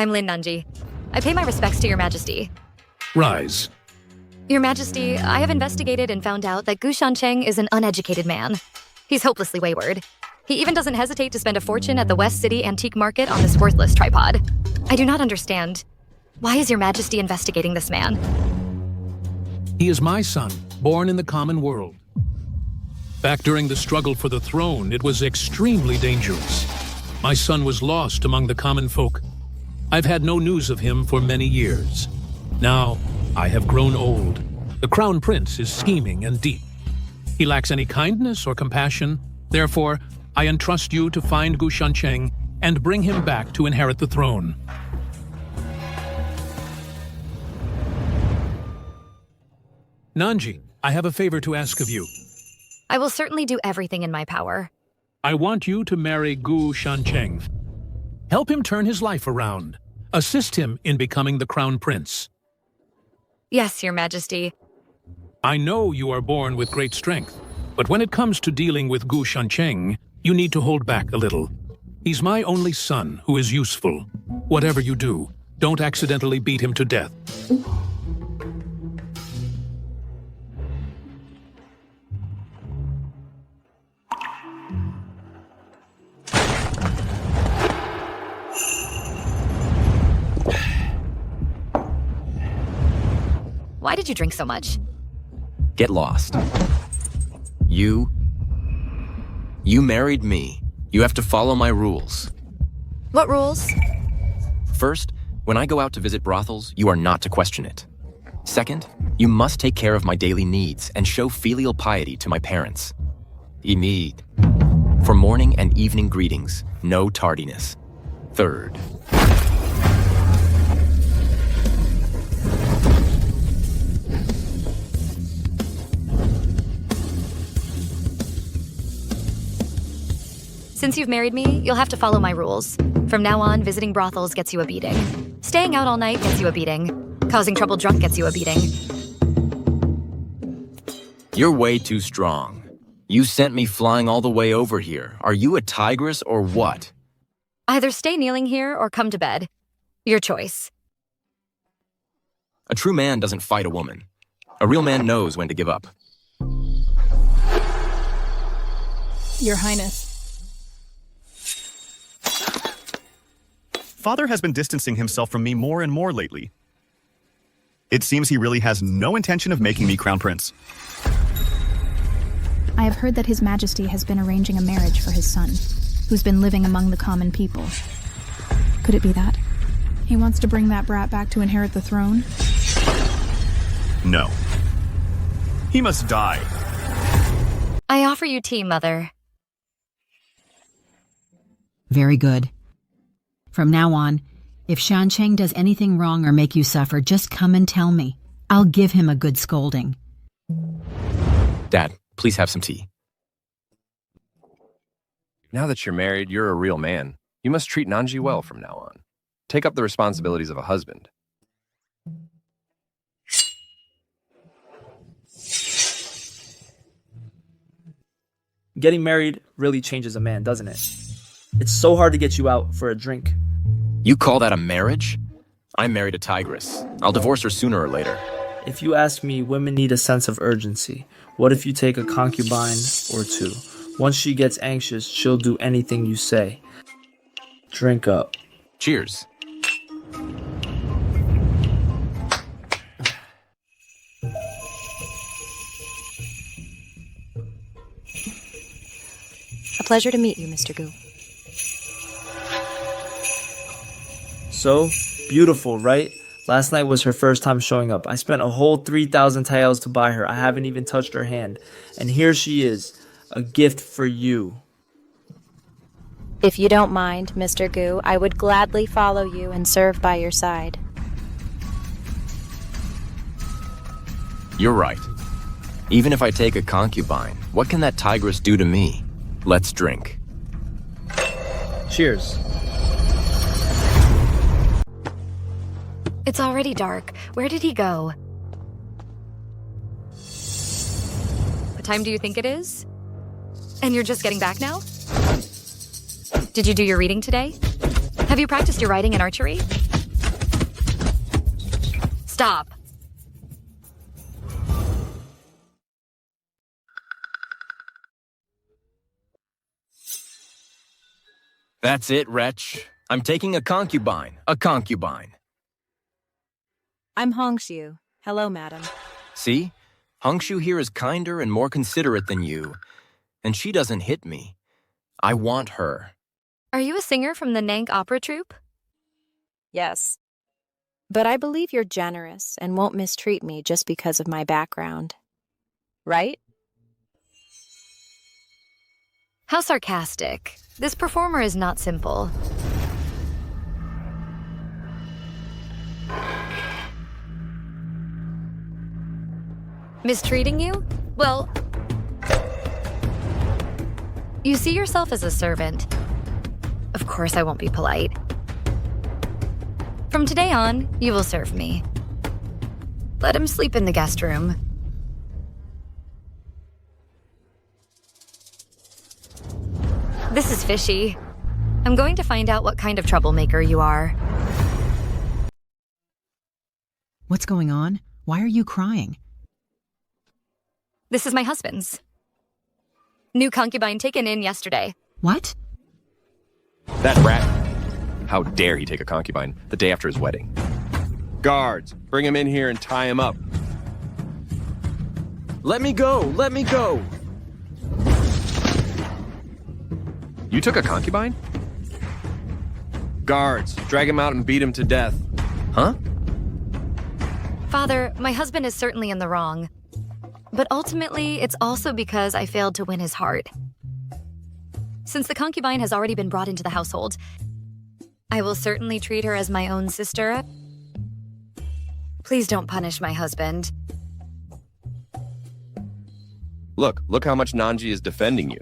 I'm Lin Nanji. I pay my respects to Your Majesty. Rise. Your Majesty, I have investigated and found out that Gu Shancheng is an uneducated man. He's hopelessly wayward. He even doesn't hesitate to spend a fortune at the West City Antique Market on this worthless tripod. I do not understand. Why is Your Majesty investigating this man? He is my son, born in the common world. Back during the struggle for the throne, it was extremely dangerous. My son was lost among the common folk. I've had no news of him for many years. Now, I have grown old. The Crown Prince is scheming and deep. He lacks any kindness or compassion. Therefore, I entrust you to find Gu Shancheng and bring him back to inherit the throne. Nanji, I have a favor to ask of you. I will certainly do everything in my power. I want you to marry Gu Shancheng. Help him turn his life around. Assist him in becoming the Crown Prince. Yes, Your Majesty. I know you are born with great strength, but when it comes to dealing with Gu Shancheng, you need to hold back a little. He's my only son who is useful. Whatever you do, don't accidentally beat him to death. Why did you drink so much? Get lost. You married me. You have to follow my rules. What rules? First, when I go out to visit brothels, you are not to question it. Second, you must take care of my daily needs and show filial piety to my parents. Imid. For morning and evening greetings, no tardiness. Third, Since you've married me, you'll have to follow my rules. From now on, visiting brothels gets you a beating. Staying out all night gets you a beating. Causing trouble drunk gets you a beating. you're way too strong. You sent me flying all the way over here. Are you a tigress or what? Either stay kneeling here or come to bed. Your choice. A true man doesn't fight a woman. A real man knows when to give up. Your Highness. Father has been distancing himself from me more and more lately. It seems he really has no intention of making me crown prince. I have heard that His Majesty has been arranging a marriage for his son, who's been living among the common people. Could it be that? He wants to bring that brat back to inherit the throne? No. He must die. I offer you tea, Mother. Very good. From now on, if Shancheng does anything wrong or make you suffer, just come and tell me. I'll give him a good scolding. Dad, please have some tea. Now that you're married, you're a real man. You must treat Nanji well from now on. Take up the responsibilities of a husband. Getting married really changes a man, doesn't it? It's so hard to get you out for a drink. You call that a marriage? I married a tigress. I'll divorce her sooner or later. If you ask me, women need a sense of urgency. What if you take a concubine or two? Once she gets anxious, she'll do anything you say. Drink up. Cheers. A pleasure to meet you, Mr. Gu. So, beautiful, right? Last night was her first time showing up. I spent a whole 3,000 taels to buy her. I haven't even touched her hand. And here she is, a gift for you. If you don't mind, Mr. Gu, I would gladly follow you and serve by your side. You're right. Even if I take a concubine, what can that tigress do to me? Let's drink. Cheers. It's already dark. Where did he go? What time do you think it is? And you're just getting back now? Did you do your reading today? Have you practiced your riding and archery? Stop. That's it, wretch. I'm taking a concubine. A concubine. I'm Hongshu. Hello, madam. See? Hongshu here is kinder and more considerate than you. And she doesn't hit me. I want her. Are you a singer from the Nank Opera Troupe? Yes. But I believe you're generous and won't mistreat me just because of my background. Right? How sarcastic. This performer is not simple. Mistreating you? Well, you see yourself as a servant. Of course I won't be polite. From today on, you will serve me. Let him sleep in the guest room. This is fishy. I'm going to find out what kind of troublemaker you are. What's going on? Why are you crying? This is my husband's. New concubine taken in yesterday. What? That rat. How dare he take a concubine the day after his wedding? Guards, bring him in here and tie him up. Let me go! Let me go! You took a concubine? Guards, drag him out and beat him to death. Huh? Father, my husband is certainly in the wrong. But ultimately, it's also because I failed to win his heart. Since the concubine has already been brought into the household, I will certainly treat her as my own sister. Please don't punish my husband. Look how much Nanji is defending you.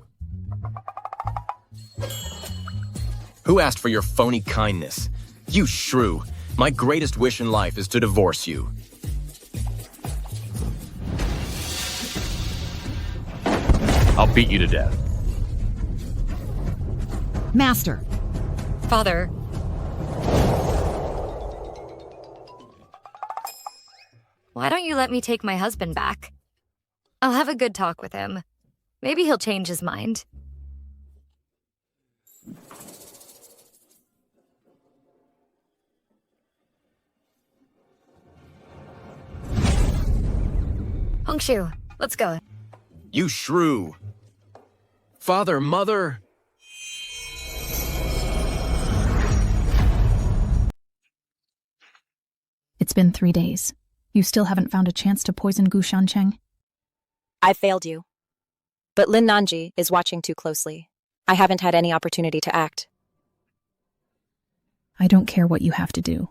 Who asked for your phony kindness? You shrew. My greatest wish in life is to divorce you. I'll beat you to death. Master! Father. Why don't you let me take my husband back? I'll have a good talk with him. Maybe he'll change his mind. Hongshu, let's go. You shrew. Father, mother. It's been 3 days. You still haven't found a chance to poison Gu Shancheng? I failed you. But Lin Nanji is watching too closely. I haven't had any opportunity to act. I don't care what you have to do.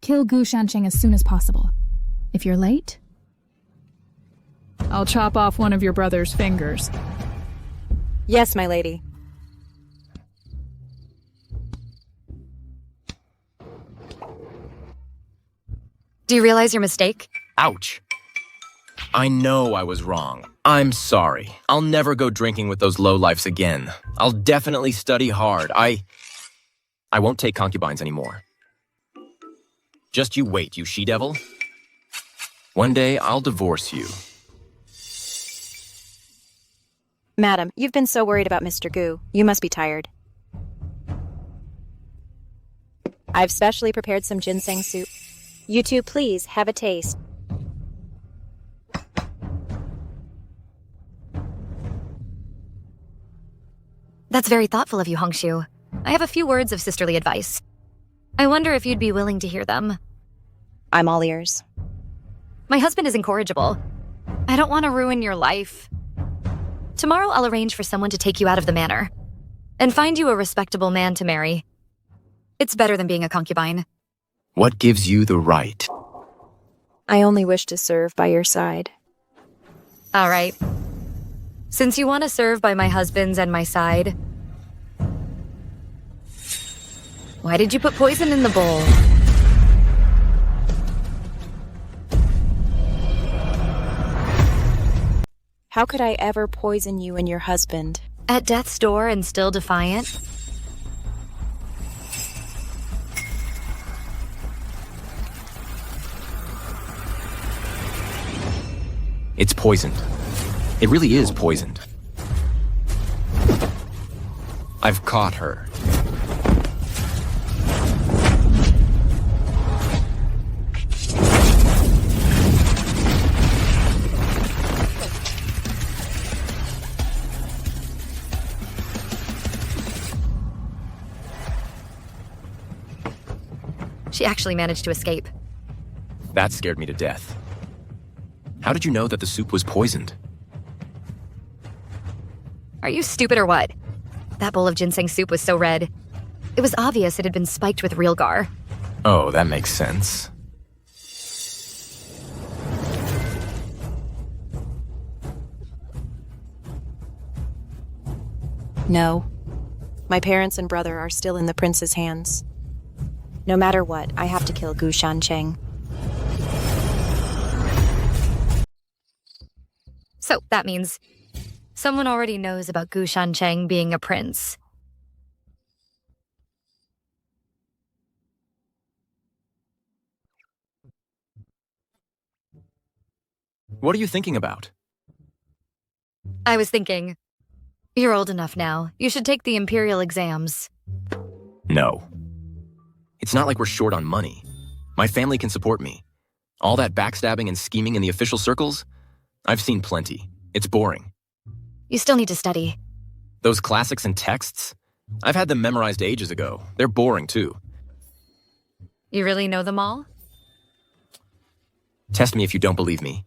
Kill Gu Shancheng as soon as possible. If you're late, I'll chop off one of your brother's fingers. Yes, my lady. Do you realize your mistake? Ouch. I know I was wrong. I'm sorry. I'll never go drinking with those lowlifes again. I'll definitely study hard. I won't take concubines anymore. Just you wait, you she-devil. One day, I'll divorce you. Madam, you've been so worried about Mr. Gu. You must be tired. I've specially prepared some ginseng soup. You two, please, have a taste. That's very thoughtful of you, Hongshu. I have a few words of sisterly advice. I wonder if you'd be willing to hear them. I'm all ears. My husband is incorrigible. I don't want to ruin your life. Tomorrow I'll arrange for someone to take you out of the manor and find you a respectable man to marry. It's better than being a concubine. What gives you the right? I only wish to serve by your side. All right. Since you want to serve by my husband's and my side, why did you put poison in the bowl? How could I ever poison you and your husband? At death's door and still defiant? It's poisoned. It really is poisoned. I've caught her. She actually managed to escape. That scared me to death. How did you know that the soup was poisoned? Are you stupid or what? That bowl of ginseng soup was so red. It was obvious it had been spiked with real gar. Oh, that makes sense. No. My parents and brother are still in the prince's hands. No matter what, I have to kill Gu Shancheng. So that means someone already knows about Gu Shancheng being a prince. What are you thinking about? I was thinking, you're old enough now. You should take the imperial exams. No. It's not like we're short on money. My family can support me. All that backstabbing and scheming in the official circles? I've seen plenty. It's boring. You still need to study. Those classics and texts? I've had them memorized ages ago. They're boring, too. You really know them all? Test me if you don't believe me.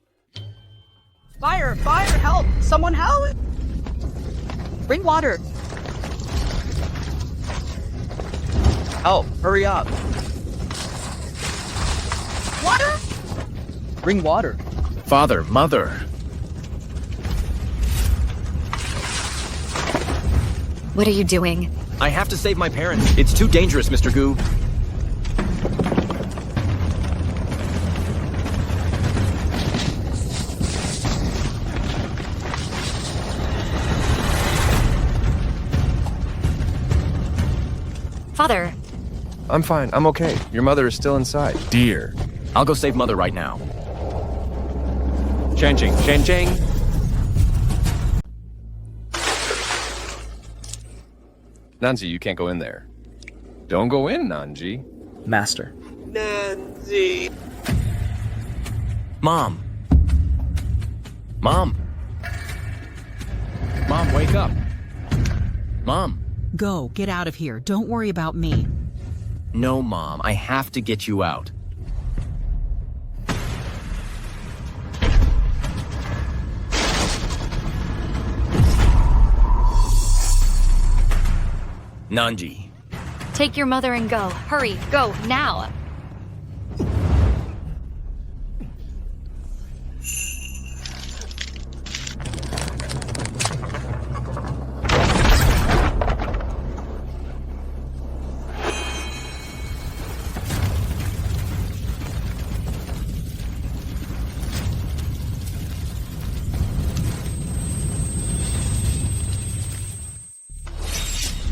Fire! Fire! Help! Someone help! Bring water! Help! Hurry up! Water? Bring water. Father, mother. What are you doing? I have to save my parents. It's too dangerous, Mr. Gu. Father. I'm fine. I'm okay. Your mother is still inside. Dear. I'll go save Mother right now. Shancheng. Shancheng. Nanji, you can't go in there. Don't go in, Nanji. Master. Nancy. Mom. Mom. Mom, wake up. Mom. Go, get out of here. Don't worry about me. No, Mom. I have to get you out. Nanji. Take your mother and go. Hurry, go, now.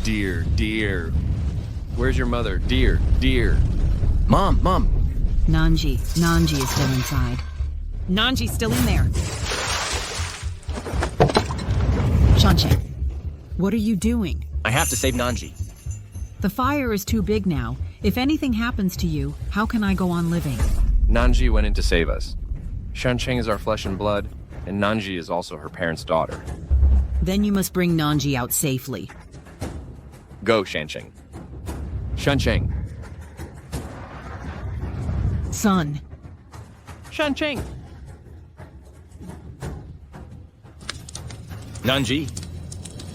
Dear, dear. Where's your mother? Dear, dear. Mom. Nanji is still inside. Nanji's still in there. Shancheng, what are you doing? I have to save Nanji. The fire is too big now. If anything happens to you, how can I go on living? Nanji went in to save us. Shancheng is our flesh and blood, and Nanji is also her parents' daughter. Then you must bring Nanji out safely. Go, Shancheng. Shancheng. Son. Shancheng. Nanji.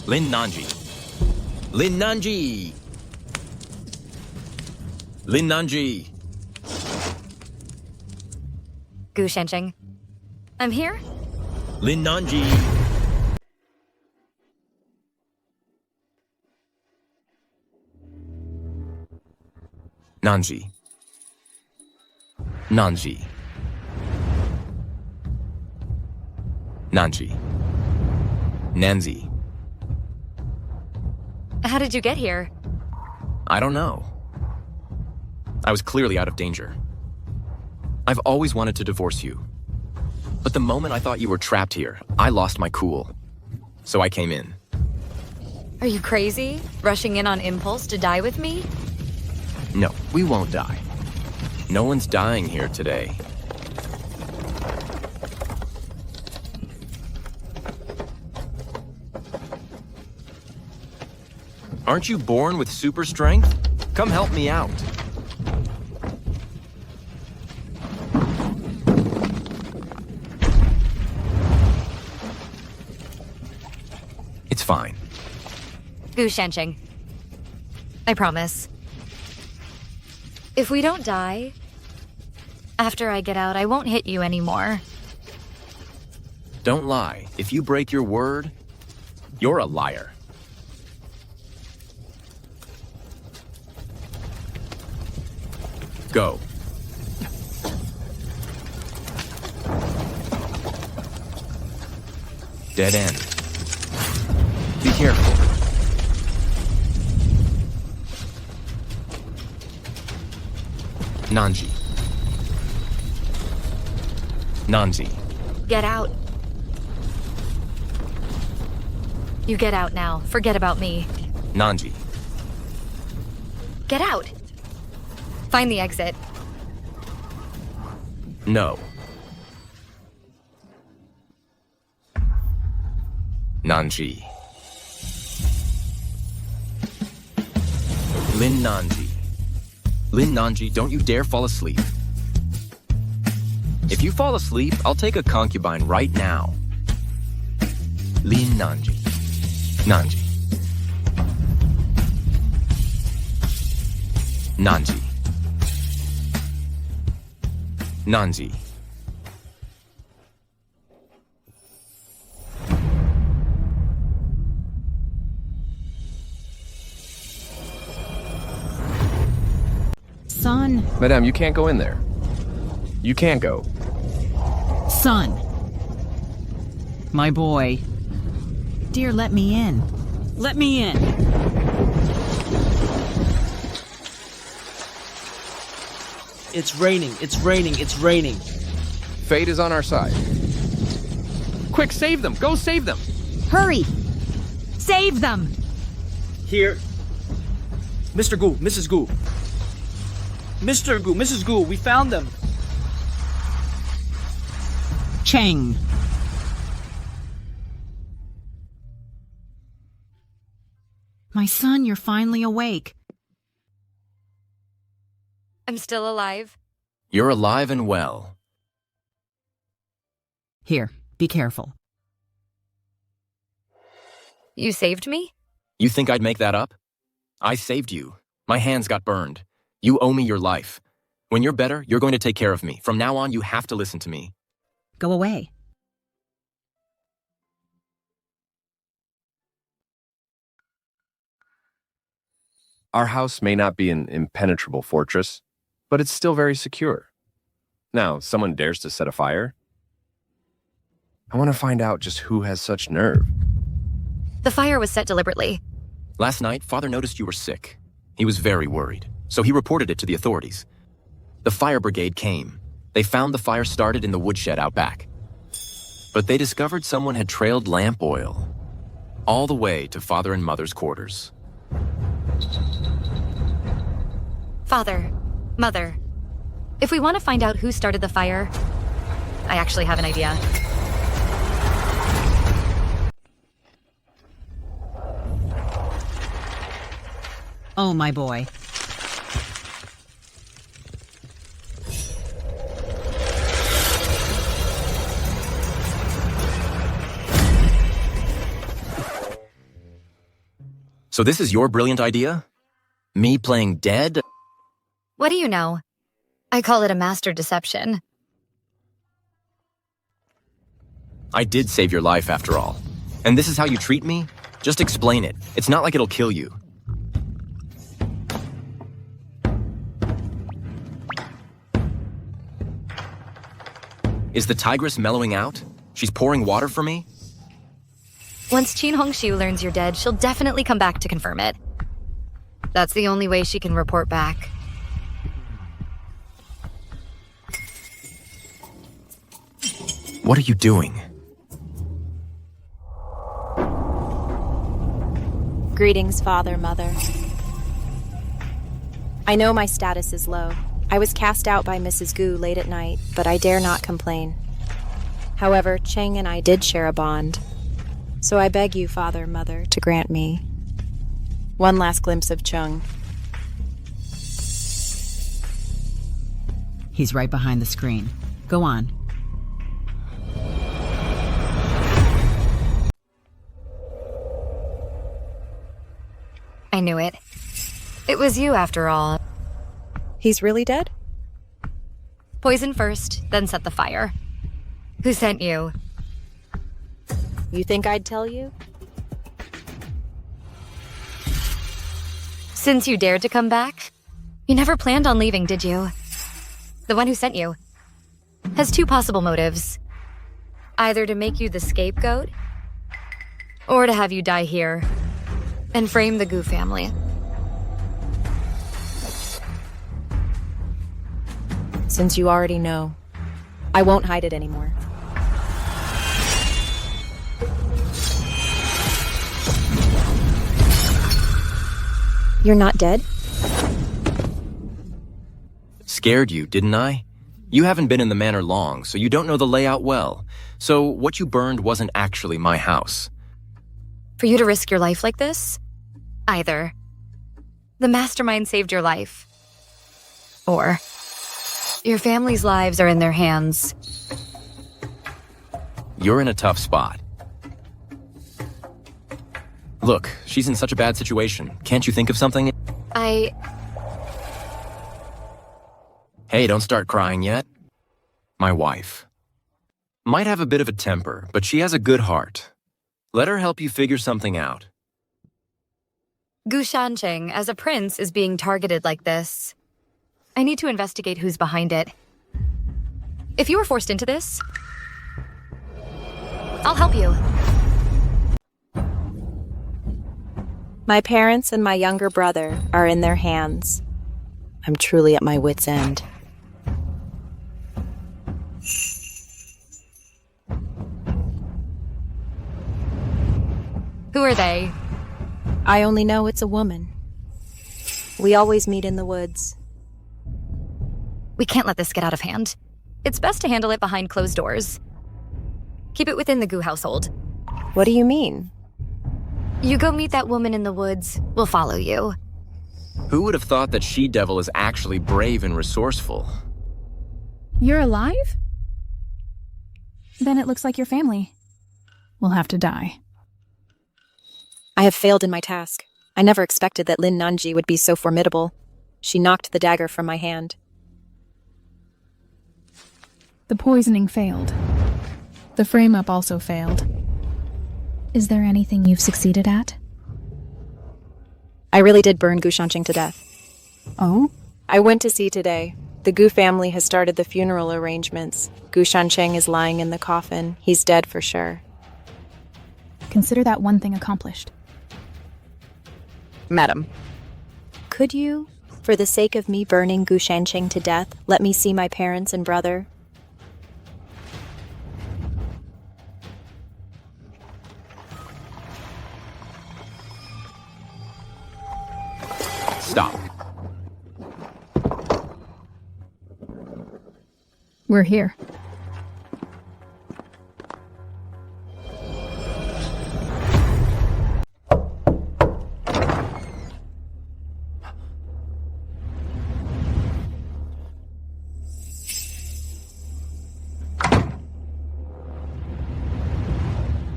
Lin Nanji. Lin Nanji. Lin Nanji. Gu Shancheng. I'm here? Lin Nanji. Nanji. Nanji. Nanji. Nanzi. How did you get here? I don't know. I was clearly out of danger. I've always wanted to divorce you. But the moment I thought you were trapped here, I lost my cool. So I came in. Are you crazy? Rushing in on impulse to die with me? No, we won't die. No one's dying here today. Aren't you born with super strength? Come help me out. It's fine. Gu Shancheng. I promise. If we don't die, after I get out, I won't hit you anymore. Don't lie. If you break your word, you're a liar. Go. Dead end. Be careful. Nanji. Nanzi. Get out. You get out now. Forget about me. Nanji. Get out. Find the exit. No. Nanji. Lin Nanji. Lin Nanji, don't you dare fall asleep. If you fall asleep, I'll take a concubine right now. Lin Nanji. Nanji. Nanji. Nanji. Son. Madame, you can't go in there. You can't go. Son. My boy. Dear, let me in. Let me in. It's raining, it's raining, it's raining. Fate is on our side. Quick, save them! Go save them! Hurry! Save them! Here. Mr. Gu, Mrs. Gu. Mr. Gu, Mrs. Gu, we found them. Cheng. My son, you're finally awake. I'm still alive. You're alive and well. Here, be careful. You saved me? You think I'd make that up? I saved you. My hands got burned. You owe me your life. When you're better, you're going to take care of me. From now on, you have to listen to me. Go away. Our house may not be an impenetrable fortress, but it's still very secure. Now, someone dares to set a fire? I want to find out just who has such nerve. The fire was set deliberately. Last night, Father noticed you were sick. He was very worried, so he reported it to the authorities. The fire brigade came. They found the fire started in the woodshed out back. But they discovered someone had trailed lamp oil all the way to Father and Mother's quarters. Father, Mother, if we want to find out who started the fire, I actually have an idea. Oh, my boy. So this is your brilliant idea? Me playing dead? What do you know? I call it a master deception. I did save your life after all. And this is how you treat me? Just explain it. It's not like it'll kill you. Is the tigress mellowing out? She's pouring water for me? Once Qin Hongshu learns you're dead, she'll definitely come back to confirm it. That's the only way she can report back. What are you doing? Greetings, Father, Mother. I know my status is low. I was cast out by Mrs. Gu late at night, but I dare not complain. However, Cheng and I did share a bond. So I beg you, Father, Mother, to grant me one last glimpse of Cheng. He's right behind the screen. Go on. I knew it. It was you after all. He's really dead? Poison first, then set the fire. Who sent you? You think I'd tell you? Since you dared to come back, you never planned on leaving, did you? The one who sent you has two possible motives. Either to make you the scapegoat, or to have you die here and frame the Gu family. Since you already know, I won't hide it anymore. You're not dead? Scared you, didn't I? You haven't been in the manor long, so you don't know the layout well. So what you burned wasn't actually my house. For you to risk your life like this? Either the mastermind saved your life, or your family's lives are in their hands. You're in a tough spot. Look, she's in such a bad situation. Can't you think of something? Hey, don't start crying yet. My wife. Might have a bit of a temper, but she has a good heart. Let her help you figure something out. Gu Shancheng, as a prince, is being targeted like this. I need to investigate who's behind it. If you were forced into this, I'll help you. My parents and my younger brother are in their hands. I'm truly at my wit's end. Who are they? I only know it's a woman. We always meet in the woods. We can't let this get out of hand. It's best to handle it behind closed doors. Keep it within the Gu household. What do you mean? You go meet that woman in the woods. We'll follow you. Who would have thought that she-devil is actually brave and resourceful? You're alive? Then it looks like your family will have to die. I have failed in my task. I never expected that Lin Nanji would be so formidable. She knocked the dagger from my hand. The poisoning failed. The frame-up also failed. Is there anything you've succeeded at? I really did burn Gu Shancheng to death. Oh? I went to see today. The Gu family has started the funeral arrangements. Gu Shancheng is lying in the coffin. He's dead for sure. Consider that one thing accomplished. Madam. Could you, for the sake of me burning Gu Shancheng to death, let me see my parents and brother? Stop. We're here.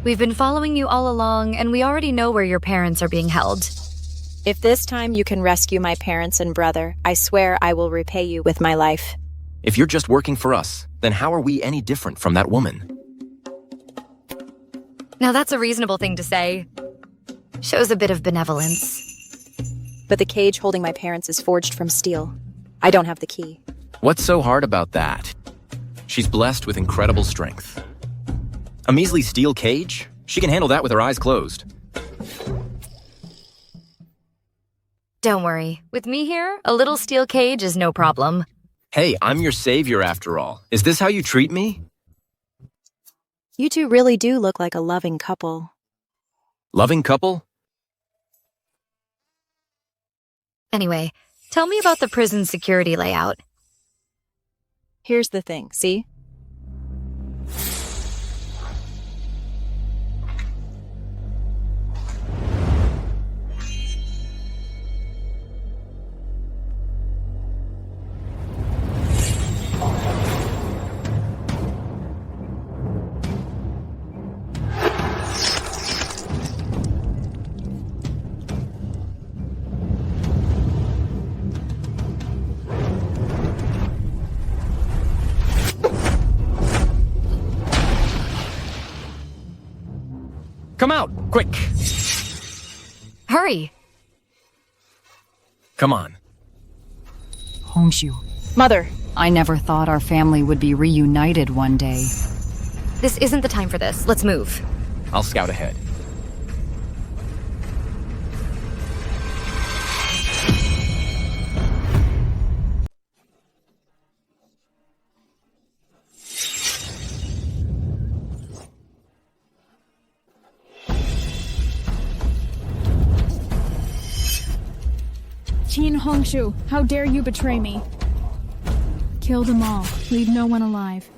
We've been following you all along, and we already know where your parents are being held. If this time you can rescue my parents and brother, I swear I will repay you with my life. If you're just working for us, then how are we any different from that woman? Now that's a reasonable thing to say. Shows a bit of benevolence. But the cage holding my parents is forged from steel. I don't have the key. What's so hard about that? She's blessed with incredible strength. A measly steel cage? She can handle that with her eyes closed. Don't worry. With me here, a little steel cage is no problem. Hey, I'm your savior after all. Is this how you treat me? You two really do look like a loving couple. Loving couple? Anyway, tell me about the prison security layout. Here's the thing, see? Come out, quick! Hurry! Come on. Hongshu, Mother! I never thought our family would be reunited one day. This isn't the time for this. Let's move. I'll scout ahead. Qin Hongshu, how dare you betray me? Kill them all. Leave no one alive.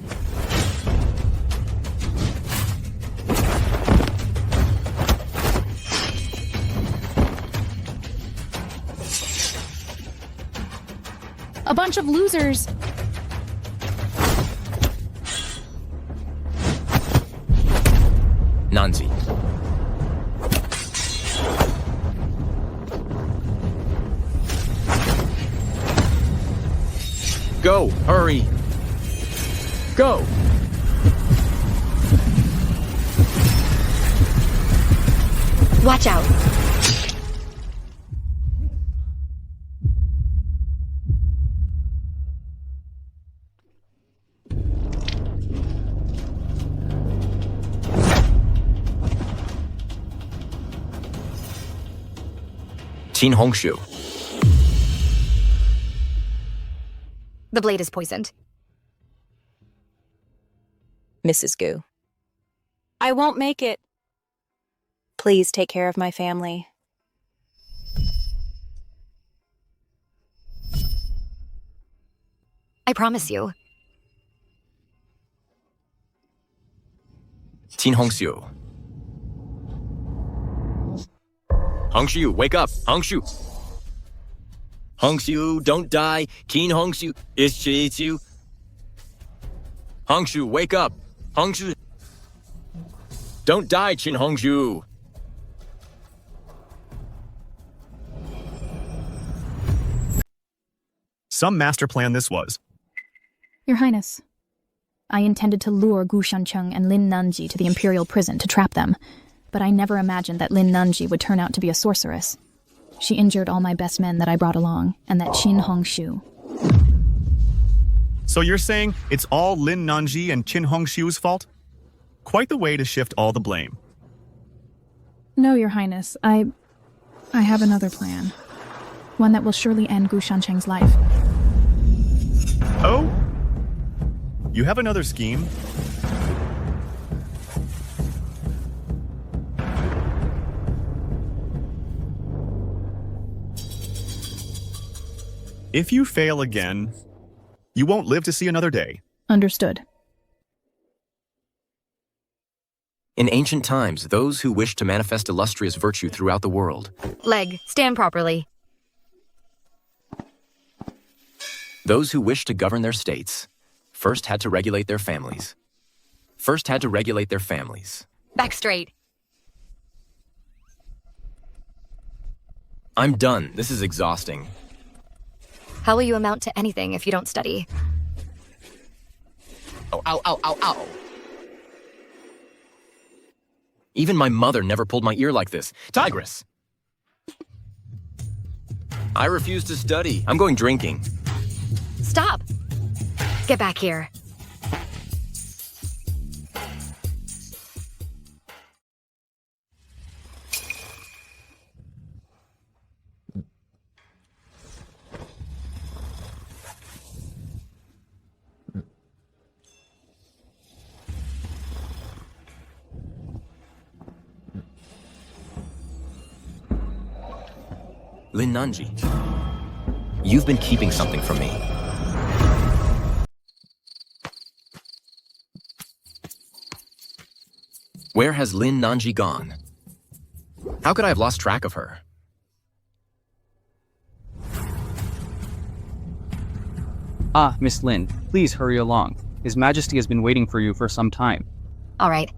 A bunch of losers. Nanzi. Go! Hurry! Go! Watch out! Qin Hongshu. The blade is poisoned. Mrs. Gu. I won't make it. Please take care of my family. I promise you. Qin Hongshu. Hongshu, wake up! Hongshu! Hongshu, don't die! Qin Hongshu, it's you. Hongshu, wake up! Hongshu! Don't die, Qin Hongshu! Some master plan this was. Your Highness, I intended to lure Gu Shancheng and Lin Nanji to the Imperial prison to trap them, but I never imagined that Lin Nanji would turn out to be a sorceress. She injured all my best men that I brought along, and that Qin Hongshu. So you're saying it's all Lin Nanji and Qin Hongshu's fault? Quite the way to shift all the blame. No, Your Highness, I have another plan. One that will surely end Gu Shancheng's life. Oh? You have another scheme? If you fail again, you won't live to see another day. Understood. In ancient times, those who wished to manifest illustrious virtue throughout the world. Leg, stand properly. Those who wished to govern their states first had to regulate their families. Back straight. I'm done. This is exhausting. How will you amount to anything if you don't study? Ow, ow, ow, ow, ow. Even my mother never pulled my ear like this. Tigress! I refuse to study. I'm going drinking. Stop! Get back here. Lin Nanji, you've been keeping something from me. Where has Lin Nanji gone? How could I have lost track of her? Ah, Miss Lin, please hurry along. His Majesty has been waiting for you for some time. All right.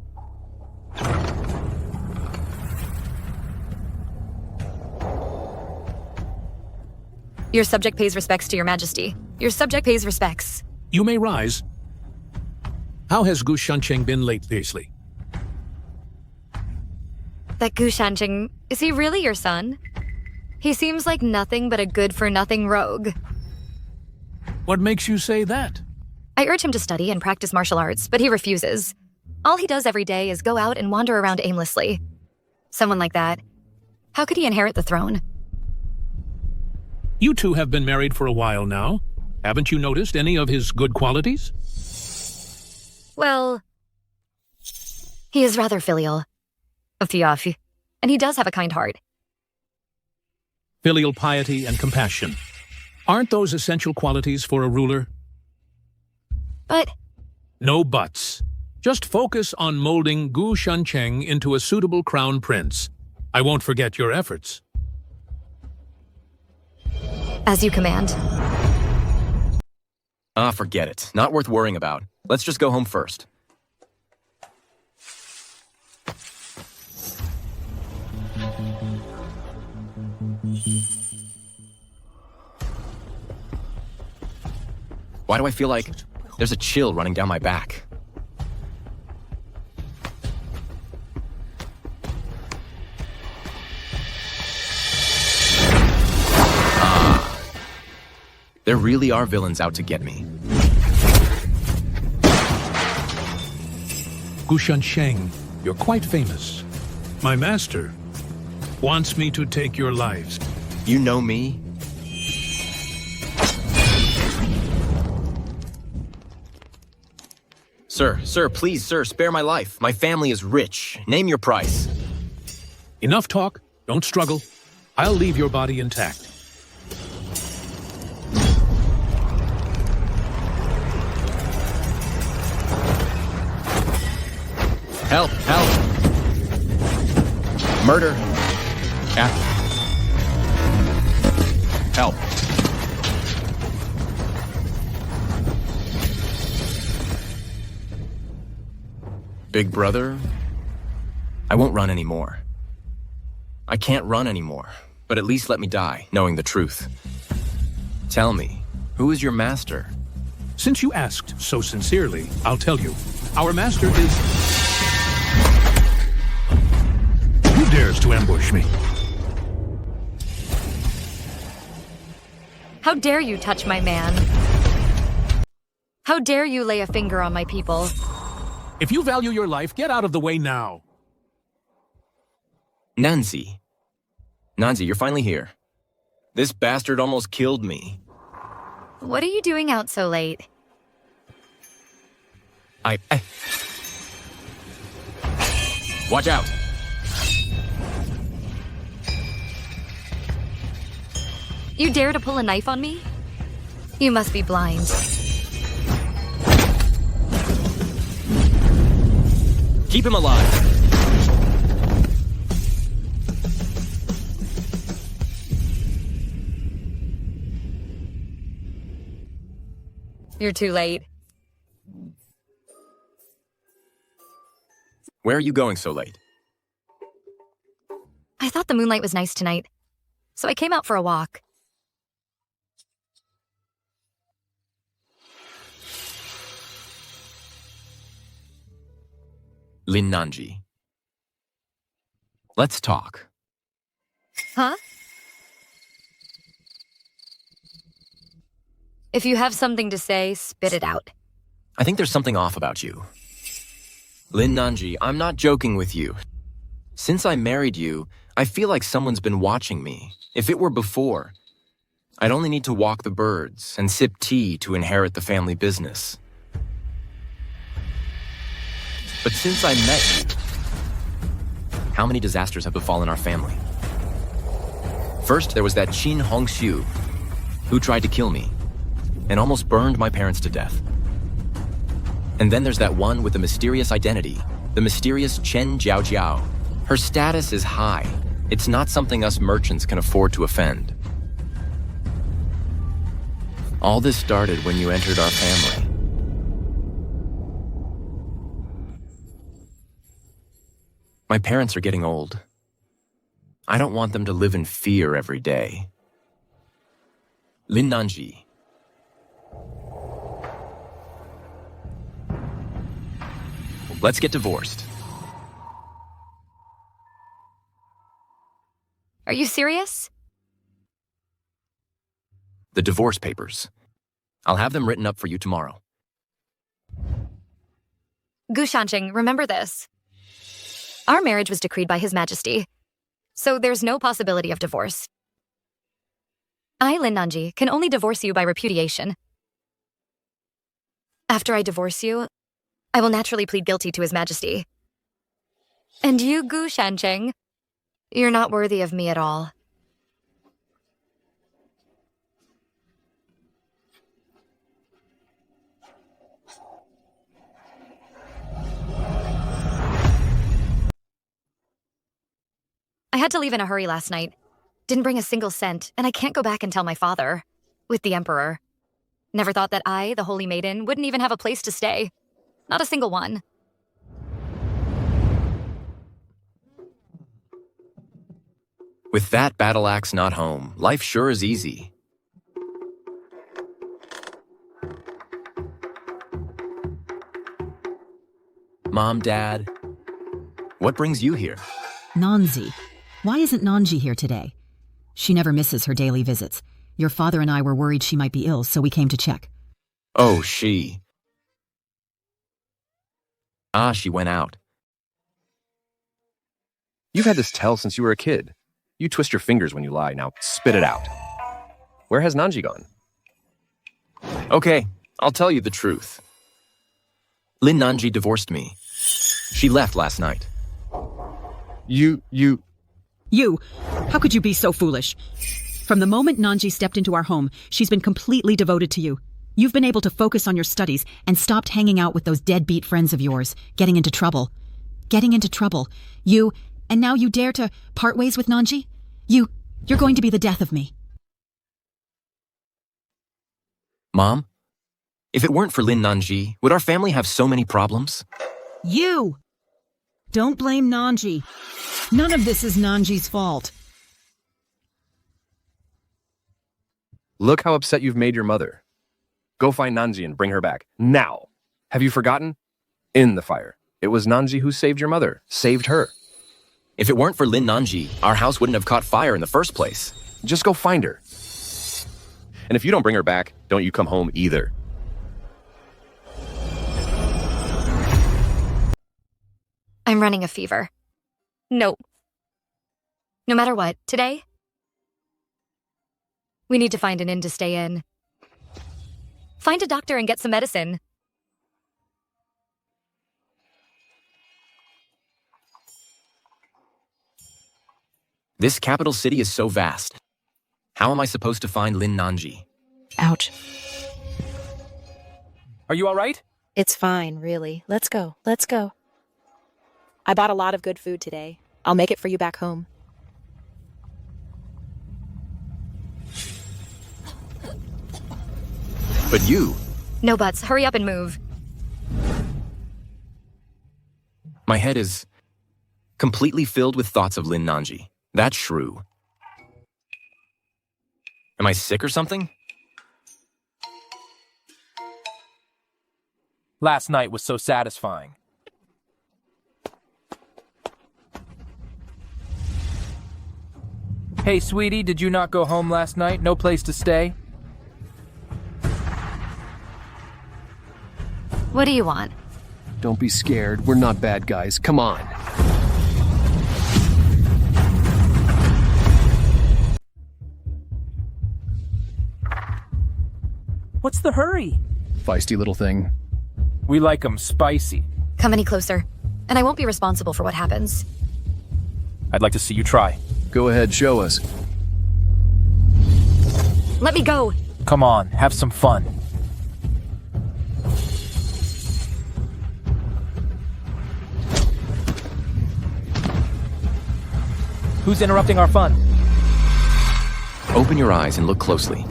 Your subject pays respects to your majesty. Your subject pays respects. You may rise. How has Gu Shancheng been lately? That Gu Shancheng, is he really your son? He seems like nothing but a good-for-nothing rogue. What makes you say that? I urge him to study and practice martial arts, but he refuses. All he does every day is go out and wander around aimlessly. Someone like that, how could he inherit the throne? You two have been married for a while now. Haven't you noticed any of his good qualities? Well, he is rather filial. And he does have a kind heart. Filial piety and compassion. Aren't those essential qualities for a ruler? But... No buts. Just focus on molding Gu Shancheng into a suitable crown prince. I won't forget your efforts. As you command. Ah, forget it. Not worth worrying about. Let's just go home first. Why do I feel like there's a chill running down my back? There really are villains out to get me. Gu Shancheng, you're quite famous. My master wants me to take your lives. You know me? Sir, please, sir, spare my life. My family is rich. Name your price. Enough talk. Don't struggle. I'll leave your body intact. Help! Help! Murder! Help! Big brother, I won't run anymore. I can't run anymore, but at least let me die, knowing the truth. Tell me, who is your master? Since you asked so sincerely, I'll tell you. Our master is... Who dares to ambush me? How dare you touch my man? How dare you lay a finger on my people? If you value your life, get out of the way now. Nanzi, you're finally here. This bastard almost killed me. What are you doing out so late? Watch out! You dare to pull a knife on me? You must be blind. Keep him alive! You're too late. Where are you going so late? I thought the moonlight was nice tonight, so I came out for a walk. Lin Nanji. Let's talk. Huh? If you have something to say, spit it out. I think there's something off about you. Lin Nanji, I'm not joking with you. Since I married you, I feel like someone's been watching me. If it were before, I'd only need to walk the birds and sip tea to inherit the family business. But since I met you, how many disasters have befallen our family? First, there was that Qin Hongxiu, who tried to kill me and almost burned my parents to death. And then there's that one with the mysterious identity, the mysterious Chen Jiaojiao. Her status is high. It's not something us merchants can afford to offend. All this started when you entered our family. My parents are getting old. I don't want them to live in fear every day. Lin Nanji. Let's get divorced. Are you serious? The divorce papers. I'll have them written up for you tomorrow. Gu Shanqing, remember this. Our marriage was decreed by His Majesty, so there's no possibility of divorce. I, Lin Nanji, can only divorce you by repudiation. After I divorce you, I will naturally plead guilty to His Majesty. And you, Gu Shanqing, you're not worthy of me at all. I had to leave in a hurry last night. Didn't bring a single cent, and I can't go back and tell my father. With the Emperor. Never thought that I, the Holy Maiden, wouldn't even have a place to stay. Not a single one. With that battle axe not home, life sure is easy. Mom, Dad, what brings you here? Nanzi. Why isn't Nanji here today? She never misses her daily visits. Your father and I were worried she might be ill, so we came to check. Oh, she. She went out. You've had this tell since you were a kid. You twist your fingers when you lie. Now spit it out. Where has Nanji gone? Okay, I'll tell you the truth. Lin Nanji divorced me. She left last night. You! How could you be so foolish? From the moment Nanji stepped into our home, she's been completely devoted to you. You've been able to focus on your studies and stopped hanging out with those deadbeat friends of yours, getting into trouble. And now you dare to part ways with Nanji? You're going to be the death of me. Mom, if it weren't for Lin Nanji, would our family have so many problems? You! Don't blame Nanji. None of this is Nanji's fault. Look how upset you've made your mother. Go find Nanji and bring her back. Now! Have you forgotten? In the fire. It was Nanji who saved your mother. Saved her. If it weren't for Lin Nanji, our house wouldn't have caught fire in the first place. Just go find her. And if you don't bring her back, don't you come home either. I'm running a fever. No. No matter what, today, we need to find an inn to stay in. Find a doctor and get some medicine. This capital city is so vast. How am I supposed to find Lin Nanji? Ouch. Are you all right? It's fine, really. Let's go. I bought a lot of good food today. I'll make it for you back home. But you... No buts. Hurry up and move. My head is completely filled with thoughts of Lin Nanji. That shrew. Am I sick or something? Last night was so satisfying. Hey, sweetie, did you not go home last night? No place to stay? What do you want? Don't be scared. We're not bad guys. Come on. What's the hurry? Feisty little thing. We like 'em spicy. Come any closer, and I won't be responsible for what happens. I'd like to see you try. Go ahead, show us. Let me go! Come on, have some fun. Who's interrupting our fun? Open your eyes and look closely.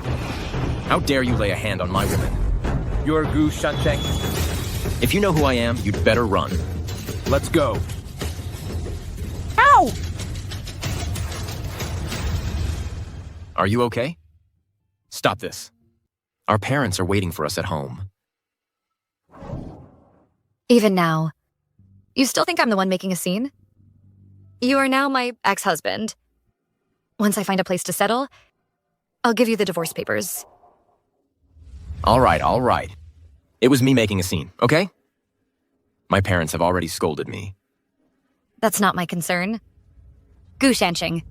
How dare you lay a hand on my woman? You're Gu Shancheng. If you know who I am, you'd better run. Let's go. Ow! Are you okay? Stop this. Our parents are waiting for us at home. Even now, you still think I'm the one making a scene? You are now my ex-husband. Once I find a place to settle, I'll give you the divorce papers. All right. It was me making a scene, okay? My parents have already scolded me. That's not my concern. Gu Shancheng,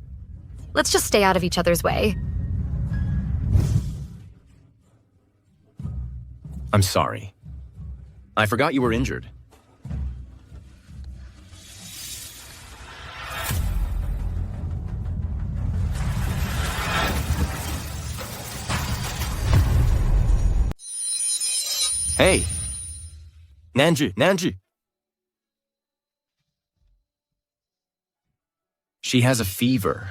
let's just stay out of each other's way. I'm sorry. I forgot you were injured. Hey! Nanju! She has a fever.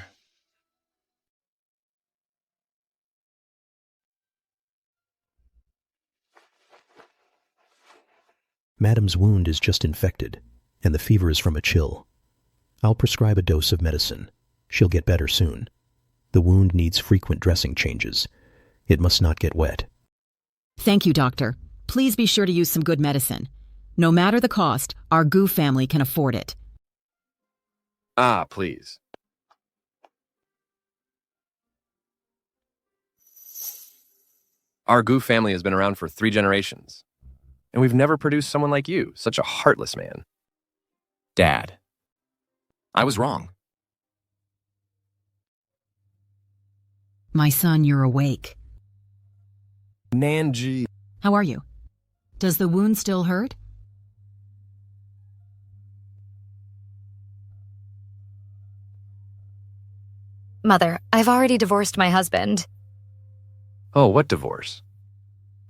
Madam's wound is just infected, and the fever is from a chill. I'll prescribe a dose of medicine. She'll get better soon. The wound needs frequent dressing changes. It must not get wet. Thank you, doctor. Please be sure to use some good medicine. No matter the cost, our Gu family can afford it. Ah, please. Our Gu family has been around for 3 generations. And we've never produced someone like you, such a heartless man. Dad. I was wrong. My son, you're awake. Nanji. How are you? Does the wound still hurt? Mother, I've already divorced my husband. Oh, what divorce?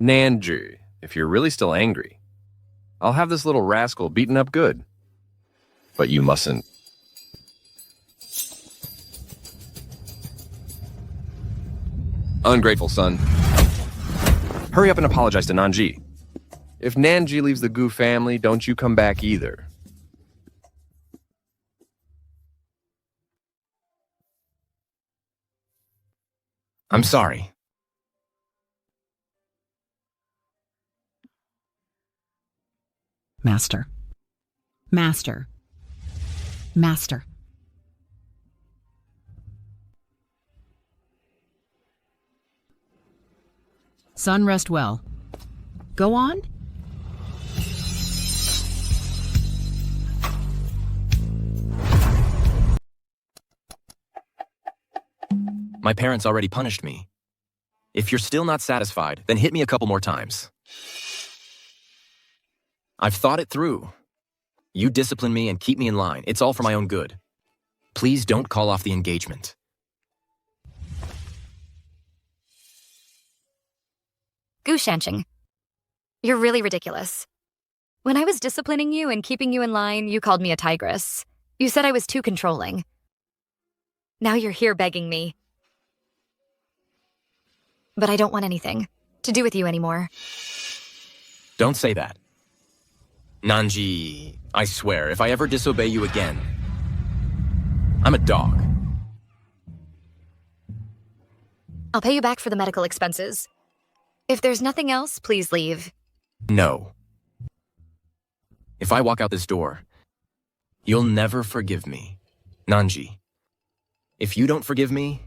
Nanji, if you're really still angry, I'll have this little rascal beaten up good. But you mustn't. Ungrateful son. Hurry up and apologize to Nanji. If Nanji leaves the Gu family, don't you come back either. I'm sorry. Master. Son, rest well. Go on. My parents already punished me. If you're still not satisfied, then hit me a couple more times. I've thought it through. You discipline me and keep me in line. It's all for my own good. Please don't call off the engagement. Gu Shancheng, you're really ridiculous. When I was disciplining you and keeping you in line, you called me a tigress. You said I was too controlling. Now you're here begging me. But I don't want anything to do with you anymore. Don't say that. Nanji, I swear, if I ever disobey you again, I'm a dog. I'll pay you back for the medical expenses. If there's nothing else, please leave. No. If I walk out this door, you'll never forgive me. Nanji, if you don't forgive me,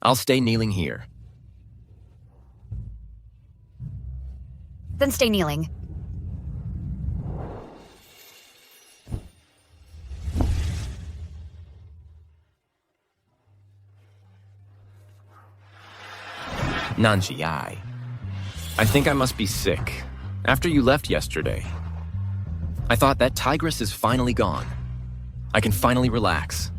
I'll stay kneeling here. Then stay kneeling. Nanji, I think I must be sick. After you left yesterday, I thought that tigress is finally gone. I can finally relax.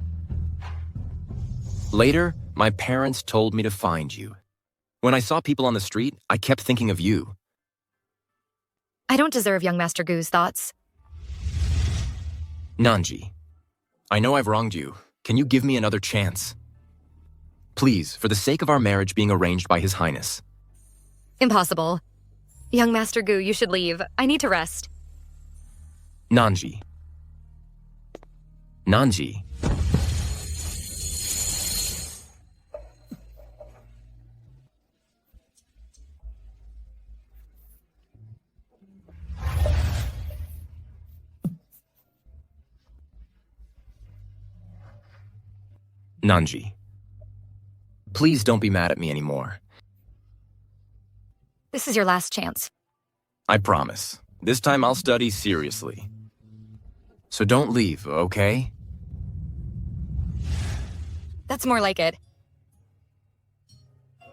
Later, my parents told me to find you. When I saw people on the street, I kept thinking of you. I don't deserve young Master Gu's thoughts. Nanji, I know I've wronged you. Can you give me another chance? Please, for the sake of our marriage being arranged by His Highness. Impossible. Young Master Gu, you should leave. I need to rest. Nanji. Nanji. Nanji. Please don't be mad at me anymore. This is your last chance. I promise. This time I'll study seriously. So don't leave, okay? That's more like it.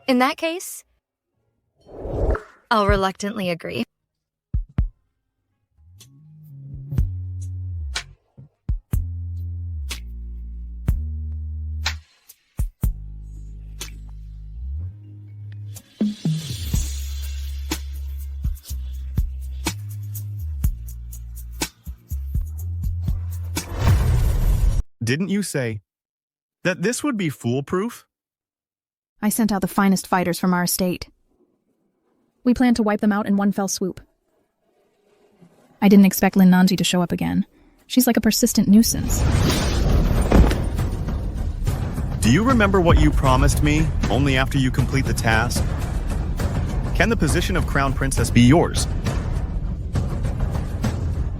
In that case, I'll reluctantly agree. Didn't you say that this would be foolproof? I sent out the finest fighters from our estate. We planned to wipe them out in one fell swoop. I didn't expect Lin Nanji to show up again. She's like a persistent nuisance. Do you remember what you promised me only after you complete the task? Can the position of Crown Princess be yours?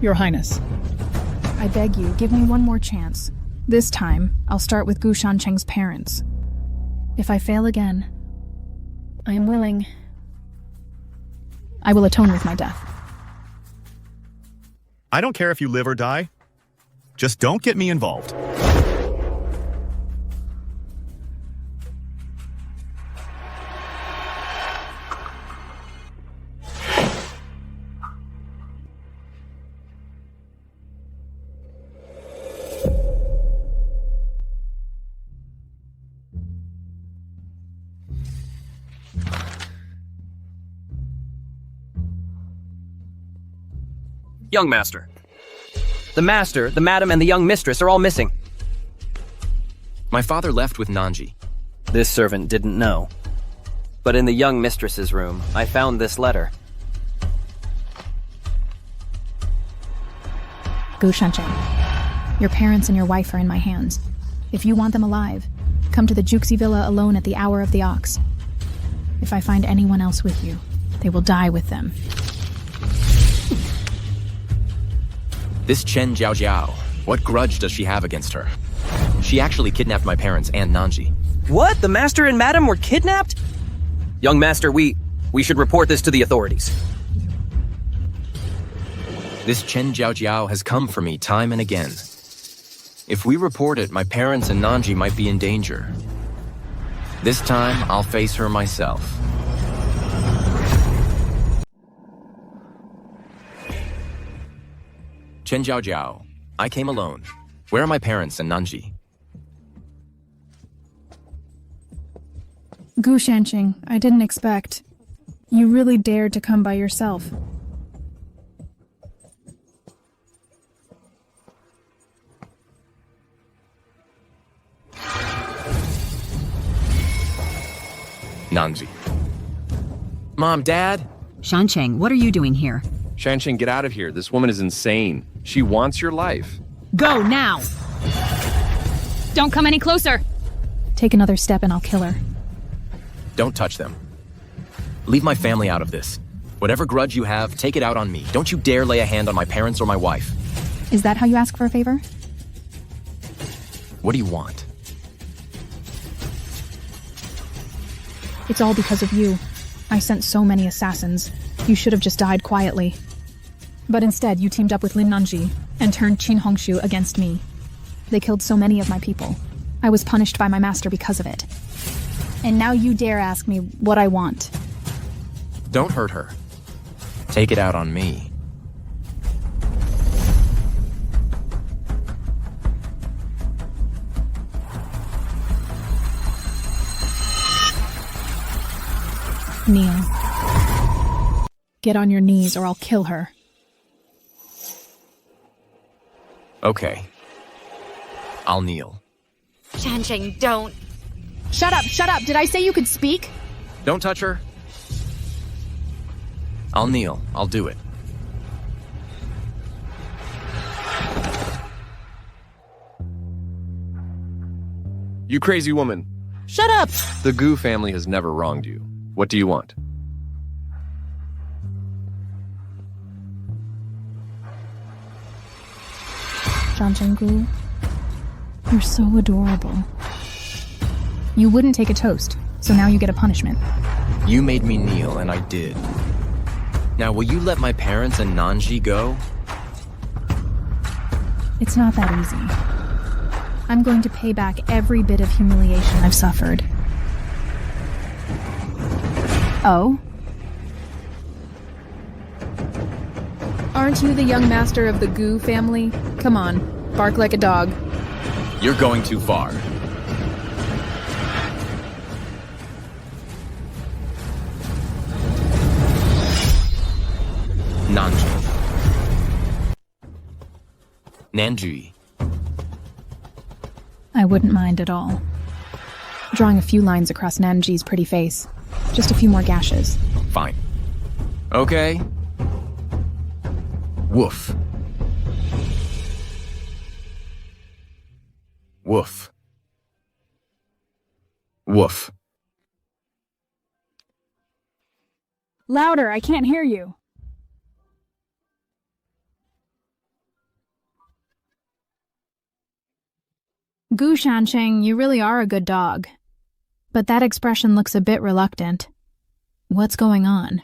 Your Highness. I beg you, give me one more chance. This time, I'll start with Gu Shancheng's parents. If I fail again, I am willing. I will atone with my death. I don't care if you live or die. Just don't get me involved. Young master. The master, the madam, and the young mistress are all missing. My father left with Nanji. This servant didn't know. But in the young mistress's room, I found this letter. Gu Shancheng, your parents and your wife are in my hands. If you want them alive, come to the Juxi Villa alone at the hour of the ox. If I find anyone else with you, they will die with them. This Chen Jiao, what grudge does she have against her? She actually kidnapped my parents and Nanji. What? The master and madam were kidnapped? Young master, we should report this to the authorities. This Chen Jiao has come for me time and again. If we report it, my parents and Nanji might be in danger. This time, I'll face her myself. Chen Jiao, I came alone. Where are my parents and Nanji? Gu Shancheng, I didn't expect. You really dared to come by yourself. Nanji. Mom, Dad? Shancheng, what are you doing here? Shancheng, get out of here. This woman is insane. She wants your life. Go now! Don't come any closer! Take another step and I'll kill her. Don't touch them. Leave my family out of this. Whatever grudge you have, take it out on me. Don't you dare lay a hand on my parents or my wife. Is that how you ask for a favor? What do you want? It's all because of you. I sent so many assassins. You should have just died quietly. But instead, you teamed up with Lin Nanji and turned Qin Hongshu against me. They killed so many of my people. I was punished by my master because of it. And now you dare ask me what I want. Don't hurt her. Take it out on me. Kneel. Get on your knees or I'll kill her. Okay. I'll kneel. Shancheng, don't. Shut up, shut up! Did I say you could speak? Don't touch her. I'll kneel. I'll do it. You crazy woman. Shut up! The Gu family has never wronged you. What do you want? Gu, you're so adorable. You wouldn't take a toast, so now you get a punishment. You made me kneel, and I did. Now, will you let my parents and Nanji go? It's not that easy. I'm going to pay back every bit of humiliation I've suffered. Oh? Aren't you the young master of the Gu family? Come on, bark like a dog. You're going too far. Nanji. I wouldn't mind at all. Drawing a few lines across Nanji's pretty face. Just a few more gashes. Fine. Okay. Woof. Woof. Woof. Louder, I can't hear you. Gu Shancheng, you really are a good dog. But that expression looks a bit reluctant. What's going on?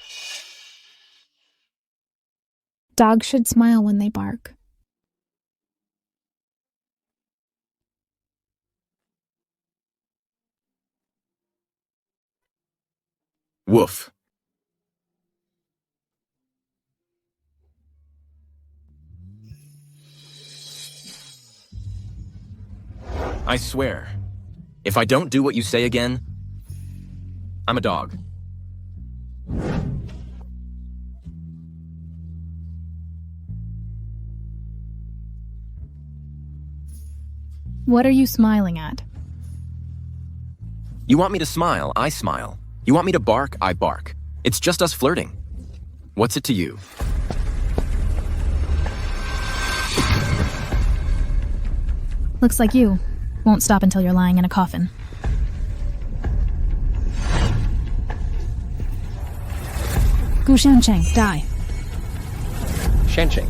Dogs should smile when they bark. Woof. I swear, if I don't do what you say again, I'm a dog. What are you smiling at? You want me to smile, I smile. You want me to bark, I bark. It's just us flirting. What's it to you? Looks like you won't stop until you're lying in a coffin. Gu Shancheng, die. Shancheng.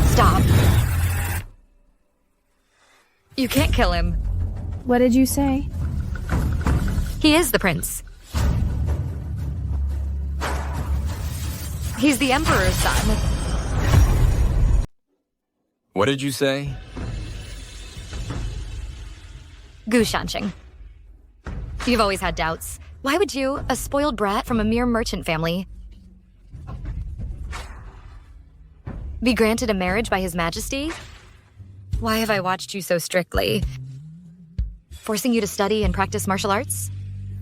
Stop. You can't kill him. What did you say? He is the prince. He's the emperor's son. What did you say? Gu Shancheng. You've always had doubts. Why would you, a spoiled brat from a mere merchant family, be granted a marriage by His Majesty? Why have I watched you so strictly? Forcing you to study and practice martial arts?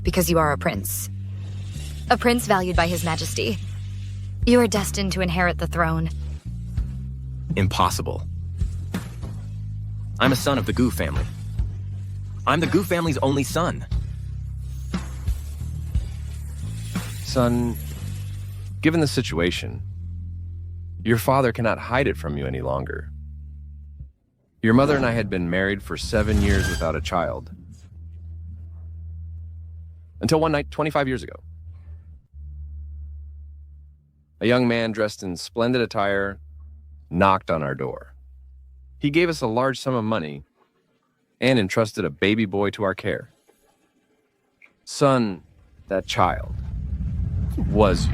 Because you are a prince. A prince valued by His Majesty. You are destined to inherit the throne. Impossible. I'm a son of the Gu family. I'm the Gu family's only son. Son, given the situation, your father cannot hide it from you any longer. Your mother and I had been married for 7 years without a child. Until one night, 25 years ago. A young man dressed in splendid attire knocked on our door. He gave us a large sum of money and entrusted a baby boy to our care. Son, that child was you.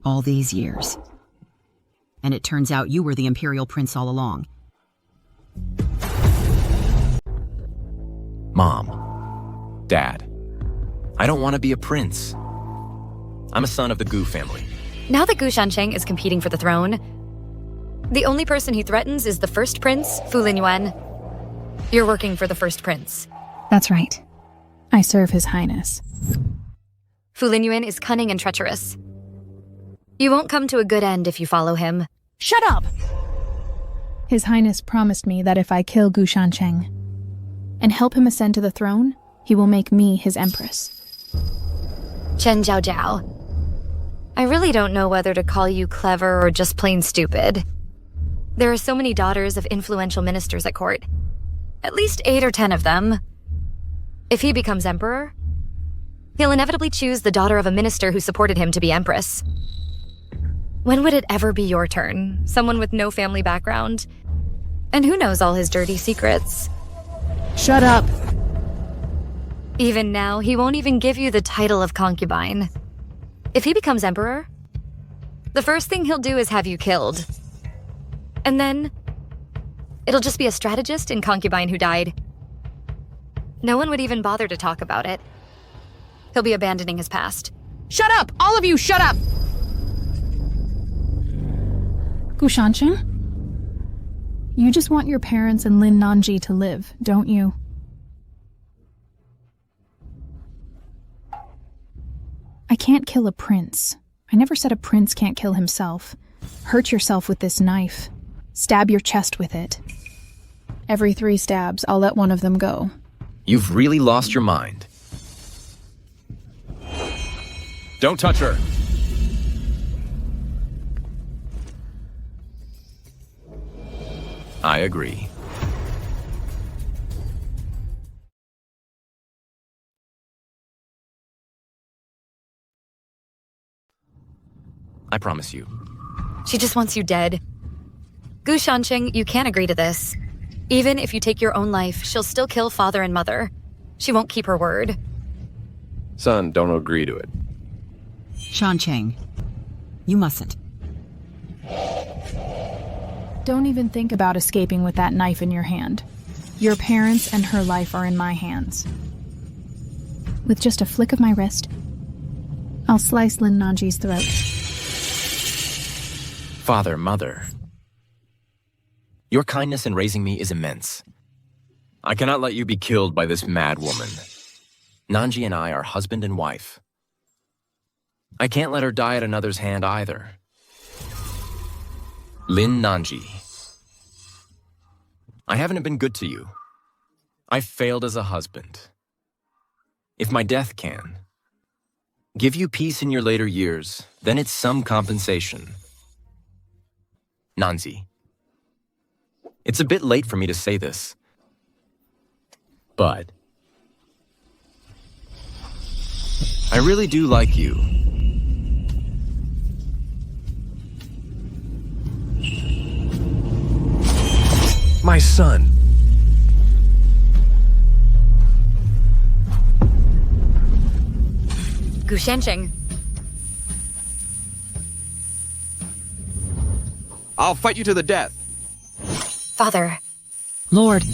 All these years. And it turns out you were the Imperial Prince all along. Mom. Dad. I don't want to be a prince. I'm a son of the Gu family. Now that Gu Shancheng is competing for the throne, The only person he threatens is the first prince, Fu Linyuan. You're working for the first prince. That's right. I serve His Highness. Fu Linyuan is cunning and treacherous. You won't come to a good end if you follow him. Shut up! His Highness promised me that if I kill Gu Shancheng and help him ascend to the throne, he will make me his empress. Chen Jiao Jiao. I really don't know whether to call you clever or just plain stupid. There are so many daughters of influential ministers at court. At least 8 or 10 of them. If he becomes emperor, he'll inevitably choose the daughter of a minister who supported him to be empress. When would it ever be your turn? Someone with no family background? And who knows all his dirty secrets? Shut up! Even now, he won't even give you the title of concubine. If he becomes emperor, the first thing he'll do is have you killed. And then, it'll just be a strategist and concubine who died. No one would even bother to talk about it. He'll be abandoning his past. Shut up! All of you, shut up! Gu Shancheng? You just want your parents and Lin Nanji to live, don't you? I can't kill a prince. I never said a prince can't kill himself. Hurt yourself with this knife. Stab your chest with it. Every 3 stabs, I'll let one of them go. You've really lost your mind. Don't touch her! I agree. I promise you. She just wants you dead. Gu Shancheng, you can't agree to this. Even if you take your own life, she'll still kill father and mother. She won't keep her word. Son, don't agree to it. Shancheng, you mustn't. Don't even think about escaping with that knife in your hand. Your parents and her life are in my hands. With just a flick of my wrist, I'll slice Lin Nanji's throat. Father, mother. Your kindness in raising me is immense. I cannot let you be killed by this mad woman. Nanji and I are husband and wife. I can't let her die at another's hand either. Lin Nanji. I haven't been good to you. I failed as a husband. If my death can give you peace in your later years, then it's some compensation. Nanzi. It's a bit late for me to say this, but I really do like you. My son. Gu Shancheng. I'll fight you to the death. Father. Lord.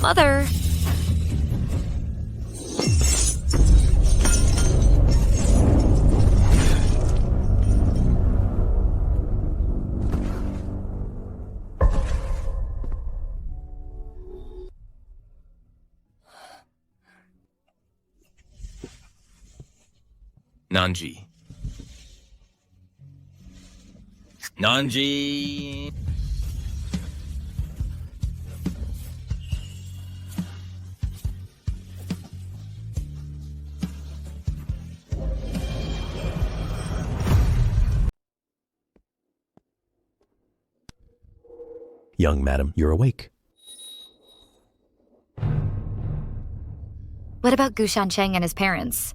Mother. Nanji. Nanji. Young madam, you're awake. What about Gu Shancheng and his parents?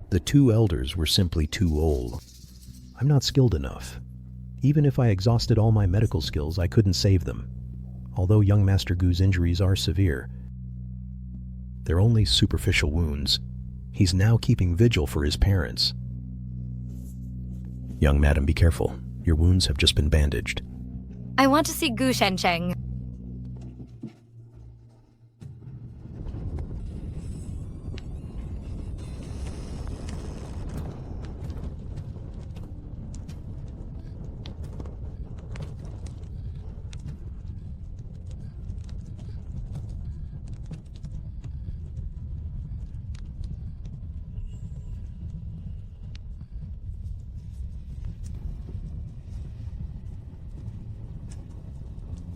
The 2 elders were simply too old. I'm not skilled enough. Even if I exhausted all my medical skills, I couldn't save them. Although young Master Gu's injuries are severe, they're only superficial wounds. He's now keeping vigil for his parents. Young madam, be careful. Your wounds have just been bandaged. I want to see Gu Shancheng.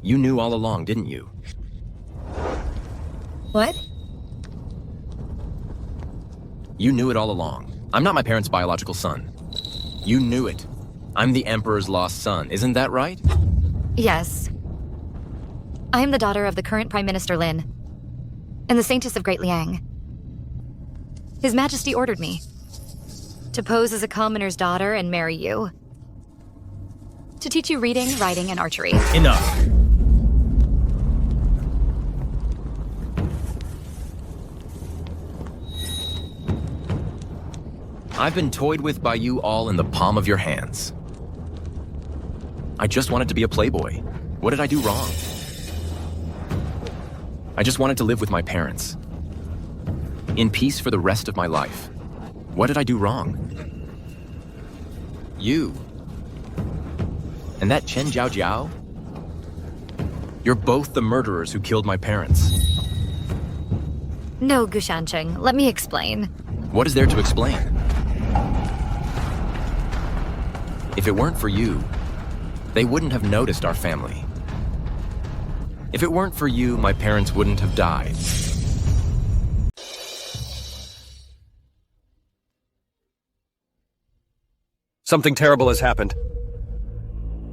You knew all along, didn't you? What? You knew it all along. I'm not my parents' biological son. You knew it. I'm the Emperor's lost son, isn't that right? Yes. I am the daughter of the current Prime Minister Lin, and the Saintess of Great Liang. His Majesty ordered me to pose as a commoner's daughter and marry you. To teach you reading, writing, and archery. Enough. I've been toyed with by you all in the palm of your hands. I just wanted to be a playboy. What did I do wrong? I just wanted to live with my parents. In peace for the rest of my life. What did I do wrong? You. And that Chen Jiao Jiao? You're both the murderers who killed my parents. No, Gu Shancheng, let me explain. What is there to explain? If it weren't for you, they wouldn't have noticed our family. If it weren't for you, my parents wouldn't have died. Something terrible has happened.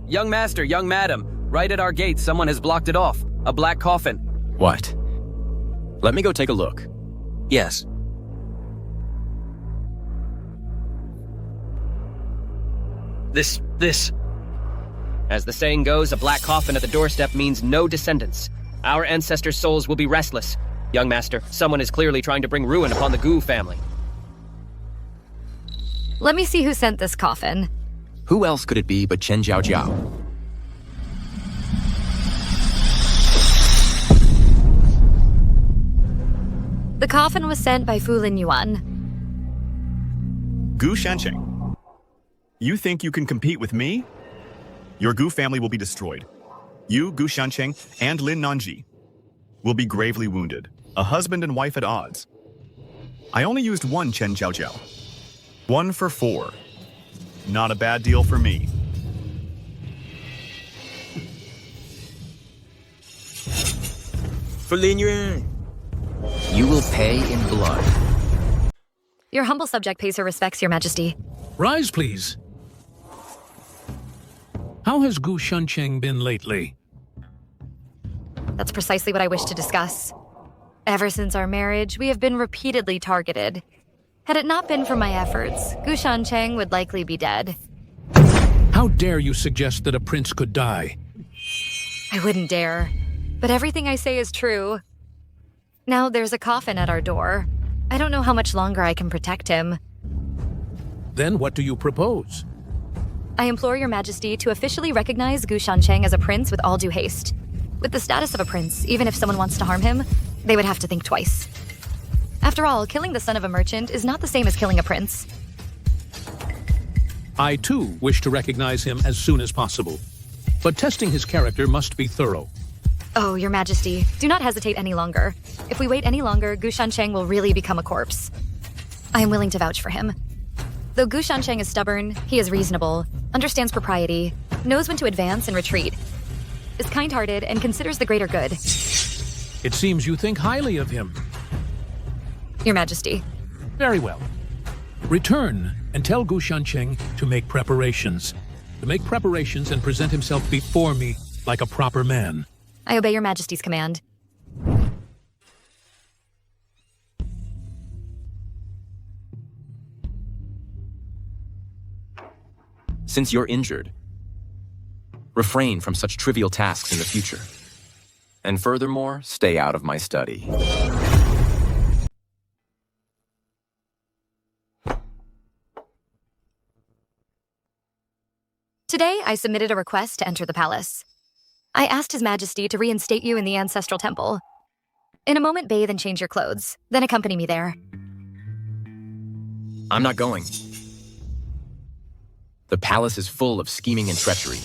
Young master, young madam, right at our gate, someone has blocked it off. A black coffin. What? Let me go take a look. Yes. This. As the saying goes, a black coffin at the doorstep means no descendants. Our ancestors' souls will be restless. Young master, someone is clearly trying to bring ruin upon the Gu family. Let me see who sent this coffin. Who else could it be but Chen Jiao Jiao? The coffin was sent by Fu Lin Yuan. Gu Shancheng. You think you can compete with me? Your Gu family will be destroyed. You, Gu Shancheng, and Lin Nanji will be gravely wounded. A husband and wife at odds. I only used one Chen Jiao Jiao. 1 for 4. Not a bad deal for me. For Lin Yuan. You will pay in blood. Your humble subject pays her respects, Your Majesty. Rise, please. How has Gu Shancheng been lately? That's precisely what I wish to discuss. Ever since our marriage, we have been repeatedly targeted. Had it not been for my efforts, Gu Shancheng would likely be dead. How dare you suggest that a prince could die? I wouldn't dare. But everything I say is true. Now there's a coffin at our door. I don't know how much longer I can protect him. Then what do you propose? I implore Your Majesty to officially recognize Gu Shancheng as a prince with all due haste. With the status of a prince, even if someone wants to harm him, they would have to think twice. After all, killing the son of a merchant is not the same as killing a prince. I, too, wish to recognize him as soon as possible. But testing his character must be thorough. Oh, Your Majesty, do not hesitate any longer. If we wait any longer, Gu Shancheng will really become a corpse. I am willing to vouch for him. Though Gu Shancheng is stubborn, he is reasonable, understands propriety, knows when to advance and retreat, is kind-hearted, and considers the greater good. It seems you think highly of him. Your Majesty. Very well. Return and tell Gu Shancheng to make preparations. To make preparations and present himself before me like a proper man. I obey Your Majesty's command. Since you're injured, refrain from such trivial tasks in the future. And furthermore, stay out of my study. Today, I submitted a request to enter the palace. I asked His Majesty to reinstate you in the ancestral temple. In a moment, bathe and change your clothes, then accompany me there. I'm not going. The palace is full of scheming and treachery.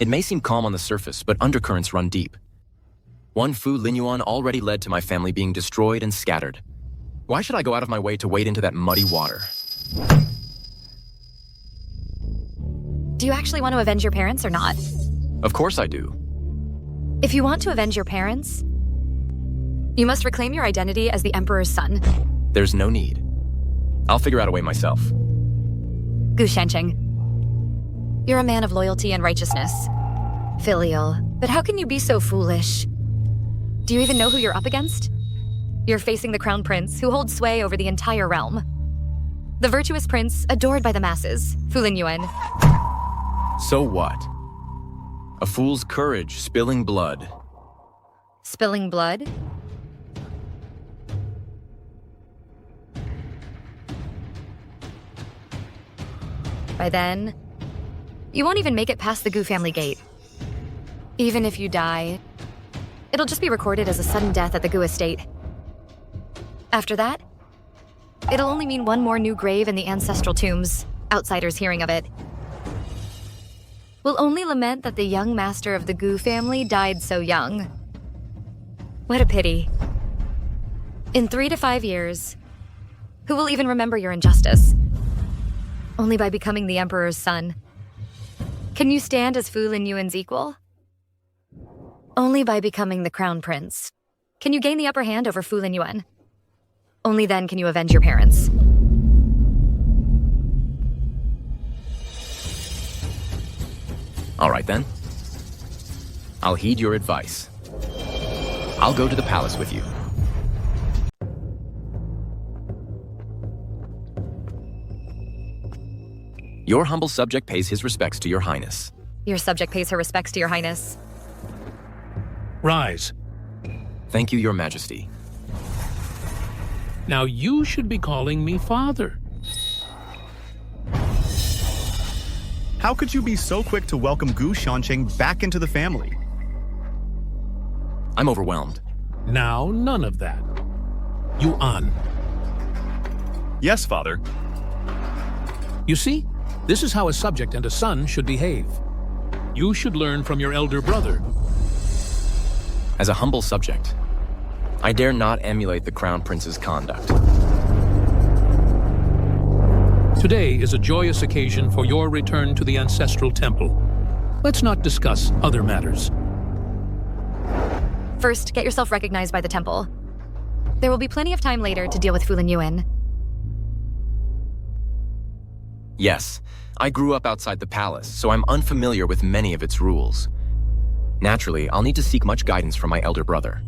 It may seem calm on the surface, but undercurrents run deep. One Fu Linyuan already led to my family being destroyed and scattered. Why should I go out of my way to wade into that muddy water? Do you actually want to avenge your parents or not? Of course I do. If you want to avenge your parents, you must reclaim your identity as the Emperor's son. There's no need. I'll figure out a way myself. Gu Shancheng, you're a man of loyalty and righteousness. Filial, but how can you be so foolish? Do you even know who you're up against? You're facing the Crown Prince, who holds sway over the entire realm. The virtuous prince, adored by the masses, Fu Linyuan. So what? A fool's courage, spilling blood. Spilling blood? By then, you won't even make it past the Gu family gate. Even if you die, it'll just be recorded as a sudden death at the Gu estate. After that, it'll only mean one more new grave in the ancestral tombs, outsiders hearing of it. We'll only lament that the young master of the Gu family died so young. What a pity. In 3 to 5 years, who will even remember your injustice? Only by becoming the Emperor's son. Can you stand as Fu Linyuan's equal? Only by becoming the Crown Prince. Can you gain the upper hand over Fu Linyuan? Only then can you avenge your parents. All right then. I'll heed your advice. I'll go to the palace with you. Your humble subject pays his respects to your highness. Your subject pays her respects to your highness. Rise. Thank you, your majesty. Now you should be calling me father. How could you be so quick to welcome Gu Shancheng back into the family? I'm overwhelmed. Now, none of that. Yuan. Yes, father. You see, this is how a subject and a son should behave. You should learn from your elder brother. As a humble subject, I dare not emulate the Crown Prince's conduct. Today is a joyous occasion for your return to the ancestral temple. Let's not discuss other matters. First, get yourself recognized by the temple. There will be plenty of time later to deal with Fu Linyuan. Yes, I grew up outside the palace, so I'm unfamiliar with many of its rules. Naturally, I'll need to seek much guidance from my elder brother.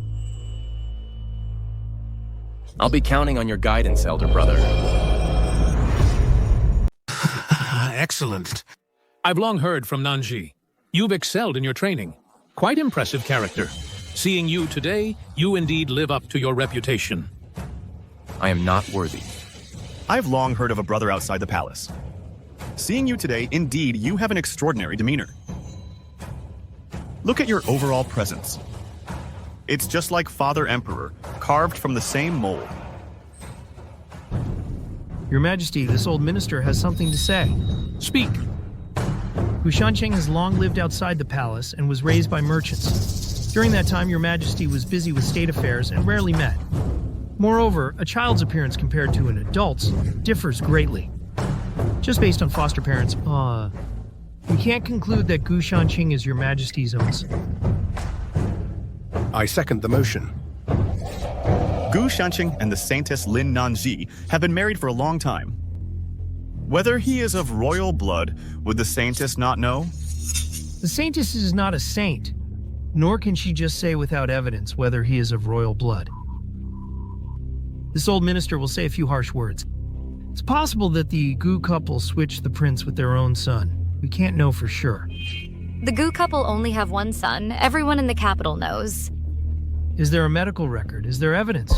I'll be counting on your guidance, elder brother. Excellent. I've long heard from Nanji. You've excelled in your training. Quite impressive character. Seeing you today, you indeed live up to your reputation. I am not worthy. I've long heard of a brother outside the palace. Seeing you today, indeed, you have an extraordinary demeanor. Look at your overall presence. It's just like Father Emperor, carved from the same mold. Your Majesty, this old minister has something to say. Speak. Gu Shancheng has long lived outside the palace and was raised by merchants. During that time, Your Majesty was busy with state affairs and rarely met. Moreover, a child's appearance compared to an adult's differs greatly. Just based on foster parents, we can't conclude that Gu Shancheng is Your Majesty's own son. I second the motion. Gu Shancheng and the Saintess Lin Nanji have been married for a long time. Whether he is of royal blood, would the Saintess not know? The Saintess is not a saint, nor can she just say without evidence whether he is of royal blood. This old minister will say a few harsh words. It's possible that the Gu couple switched the prince with their own son. We can't know for sure. The Gu couple only have one son. Everyone in the capital knows. Is there a medical record? Is there evidence?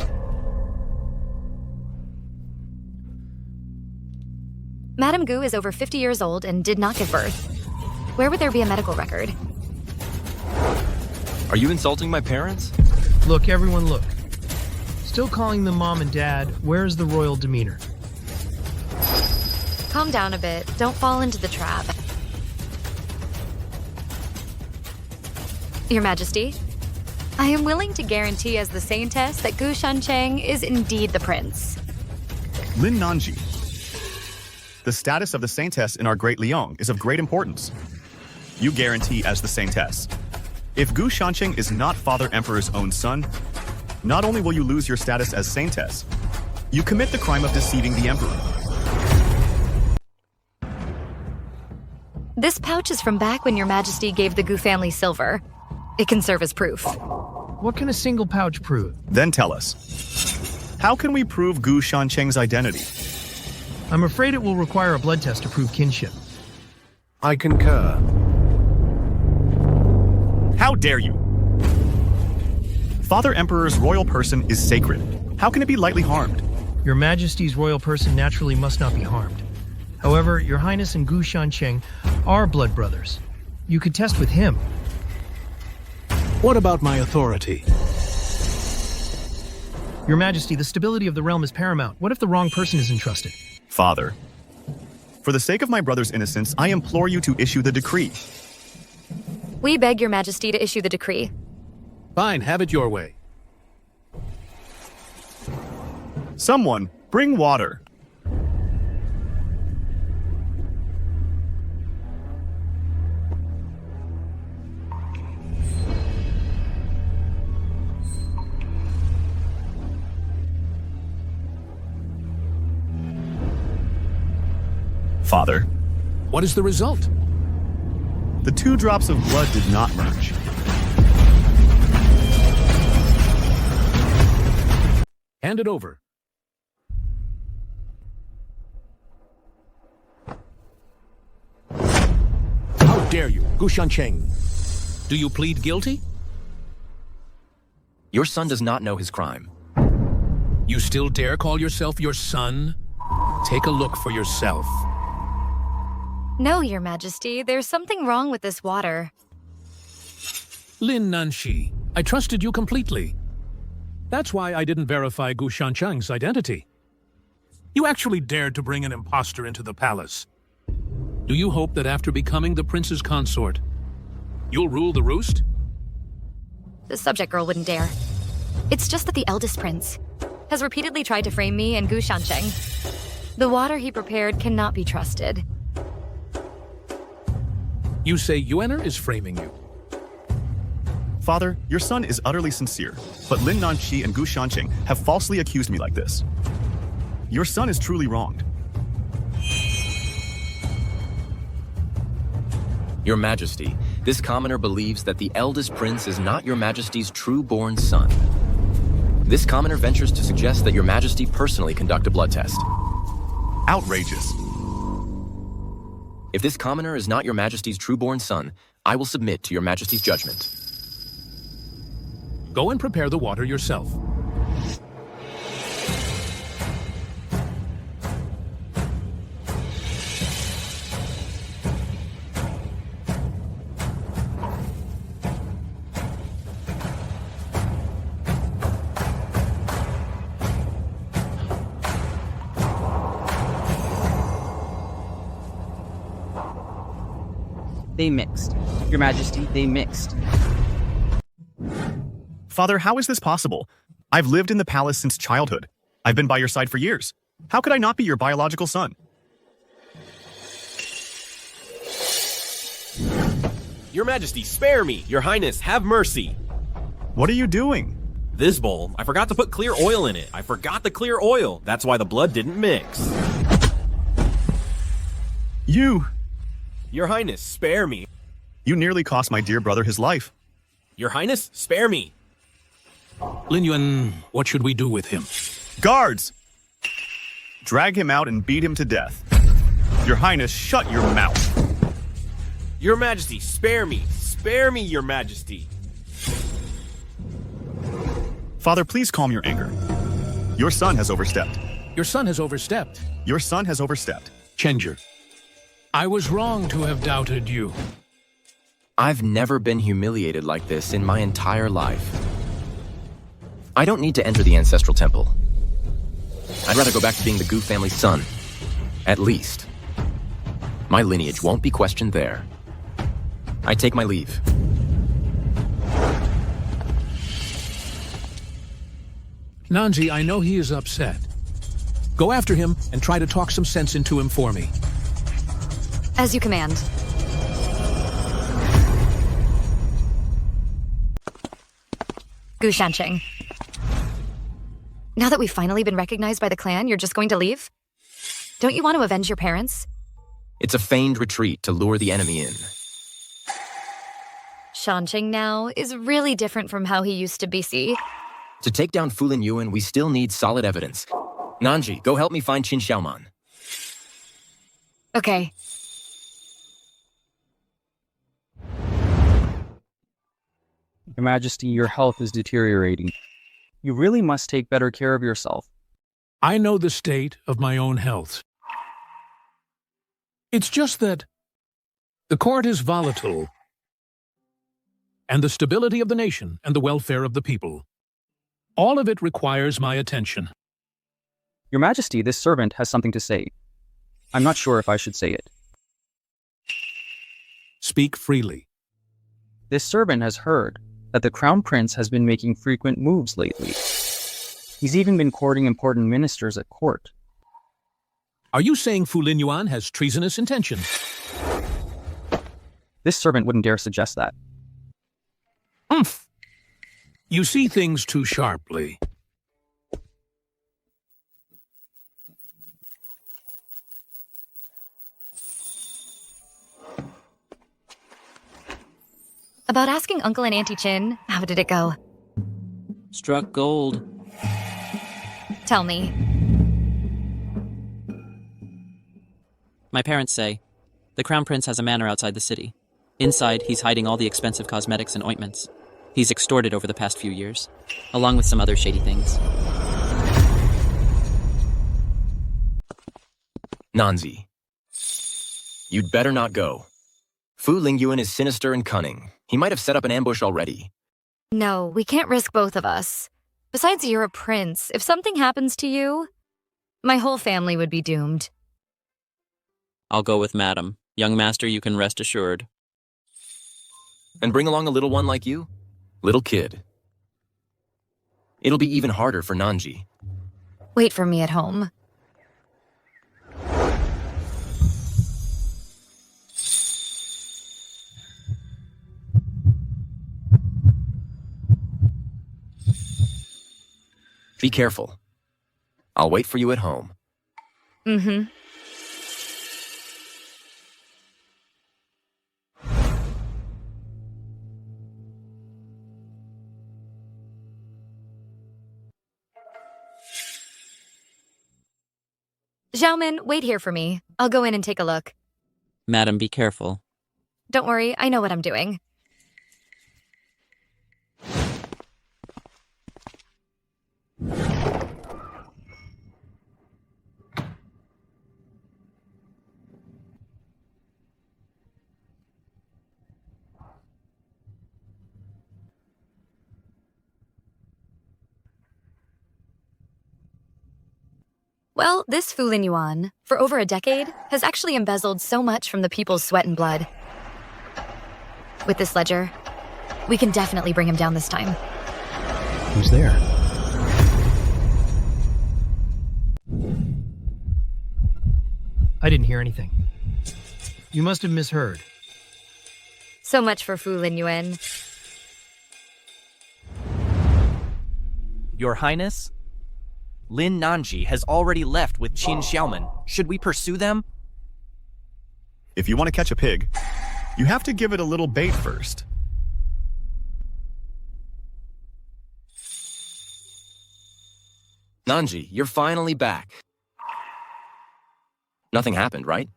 Madame Gu is over 50 years old and did not give birth. Where would there be a medical record? Are you insulting my parents? Look, everyone, look. Still calling them mom and dad, where's the royal demeanor? Calm down a bit. Don't fall into the trap. Your Majesty, I am willing to guarantee as the Saintess that Gu Shancheng is indeed the prince. Lin Nanji. The status of the Saintess in our Great Liang is of great importance. You guarantee as the Saintess. If Gu Shancheng is not Father Emperor's own son, not only will you lose your status as Saintess, you commit the crime of deceiving the Emperor. This pouch is from back when Your Majesty gave the Gu family silver. It can serve as proof. What can a single pouch prove? Then tell us. How can we prove Gu Shancheng's identity? I'm afraid it will require a blood test to prove kinship. I concur. How dare you? Father Emperor's royal person is sacred. How can it be lightly harmed? Your Majesty's royal person naturally must not be harmed. However, Your Highness and Gu Shancheng are blood brothers. You could test with him. What about my authority? Your Majesty, the stability of the realm is paramount. What if the wrong person is entrusted? Father, for the sake of my brother's innocence, I implore you to issue the decree. We beg Your Majesty to issue the decree. Fine, have it your way. Someone, bring water. Father. What is the result? The 2 drops of blood did not merge. Hand it over. How dare you, Gu Shancheng? Do you plead guilty? Your son does not know his crime. You still dare call yourself your son? Take a look for yourself. No, Your Majesty, there's something wrong with this water. Lin Nanxi, I trusted you completely. That's why I didn't verify Gu Shancheng's identity. You actually dared to bring an imposter into the palace. Do you hope that after becoming the prince's consort, you'll rule the roost? The subject girl wouldn't dare. It's just that the eldest prince has repeatedly tried to frame me and Gu Shancheng. The water he prepared cannot be trusted. You say Yuener is framing you. Father, your son is utterly sincere, but Lin Nanqi and Gu Shancheng have falsely accused me like this. Your son is truly wronged. Your Majesty, this commoner believes that the eldest prince is not Your Majesty's true-born son. This commoner ventures to suggest that Your Majesty personally conduct a blood test. Outrageous. If this commoner is not Your Majesty's true-born son, I will submit to Your Majesty's judgment. Go and prepare the water yourself. They mixed. Your Majesty, they mixed. Father, how is this possible? I've lived in the palace since childhood. I've been by your side for years. How could I not be your biological son? Your Majesty, spare me! Your Highness, have mercy! What are you doing? This bowl, I forgot to put clear oil in it. I forgot the clear oil. That's why the blood didn't mix. You... Your Highness, spare me. You nearly cost my dear brother his life. Your Highness, spare me. Lin Yuan, what should we do with him? Guards! Drag him out and beat him to death. Your Highness, shut your mouth. Your Majesty, spare me. Spare me, Your Majesty. Father, please calm your anger. Your son has overstepped. Your son has overstepped. Your son has overstepped. Chenger, I was wrong to have doubted you. I've never been humiliated like this in my entire life. I don't need to enter the ancestral temple. I'd rather go back to being the Gu family's son. At least. My lineage won't be questioned there. I take my leave. Nanji, I know he is upset. Go after him and try to talk some sense into him for me. As you command. Gu Shancheng. Now that we've finally been recognized by the clan, you're just going to leave? Don't you want to avenge your parents? It's a feigned retreat to lure the enemy in. Shancheng now is really different from how he used to be, see? To take down Fu Lin Yuan, we still need solid evidence. Nanji, go help me find Qin Xiaoman. Okay. Your Majesty, your health is deteriorating. You really must take better care of yourself. I know the state of my own health. It's just that the court is volatile, and the stability of the nation and the welfare of the people. All of it requires my attention. Your Majesty, this servant has something to say. I'm not sure if I should say it. Speak freely. This servant has heard that the Crown Prince has been making frequent moves lately. He's even been courting important ministers at court. Are you saying Fu Lin Yuan has treasonous intentions? This servant wouldn't dare suggest that. Umph! You see things too sharply. About asking Uncle and Auntie Chin, how did it go? Struck gold. Tell me. My parents say the Crown Prince has a manor outside the city. Inside, he's hiding all the expensive cosmetics and ointments. He's extorted over the past few years, along with some other shady things. Nanzi, you'd better not go. Fu Lingyuan is sinister and cunning. He might have set up an ambush already. No, we can't risk both of us. Besides, you're a prince. If something happens to you, my whole family would be doomed. I'll go with Madam. Young Master, you can rest assured. And bring along a little one like you? Little kid. It'll be even harder for Nanji. Wait for me at home. Be careful. I'll wait for you at home. Mm-hmm. Xiaomin, wait here for me. I'll go in and take a look. Madam, be careful. Don't worry, I know what I'm doing. Well, this Fu Lin Yuan, for over a decade, has actually embezzled so much from the people's sweat and blood. With this ledger, we can definitely bring him down this time. Who's there? I didn't hear anything. You must have misheard. So much for Fu Lin Yuan. Your Highness? Lin Nanji has already left with Qin Xiaoman. Should we pursue them? If you want to catch a pig, you have to give it a little bait first. Nanji, you're finally back. Nothing happened, right?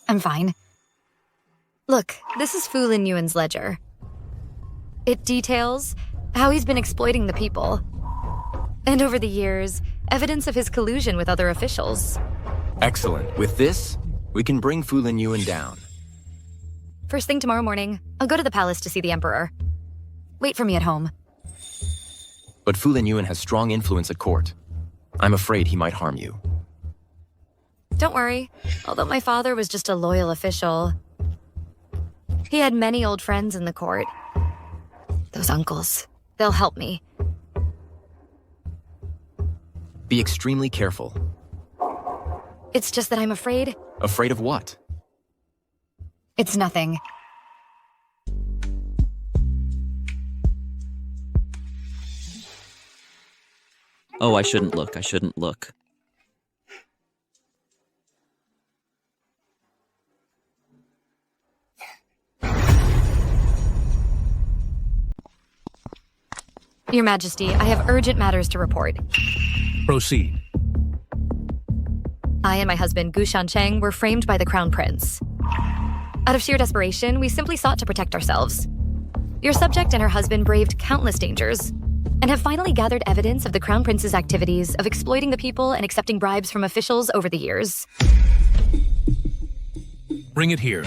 I'm fine. Look, this is Fu Lin Yuan's ledger. It details how he's been exploiting the people. And over the years, evidence of his collusion with other officials. Excellent. With this, we can bring Fu Lin Yuan down. First thing tomorrow morning, I'll go to the palace to see the Emperor. Wait for me at home. But Fu Lin Yuan has strong influence at court. I'm afraid he might harm you. Don't worry, although my father was just a loyal official. He had many old friends in the court. Those uncles, they'll help me. Be extremely careful. It's just that I'm afraid. Afraid of what? It's nothing. Oh, I shouldn't look. I shouldn't look. Your Majesty, I have urgent matters to report. Proceed. I and my husband, Gu Shancheng, were framed by the Crown Prince. Out of sheer desperation, we simply sought to protect ourselves. Your subject and her husband braved countless dangers, and have finally gathered evidence of the Crown Prince's activities of exploiting the people and accepting bribes from officials over the years. Bring it here.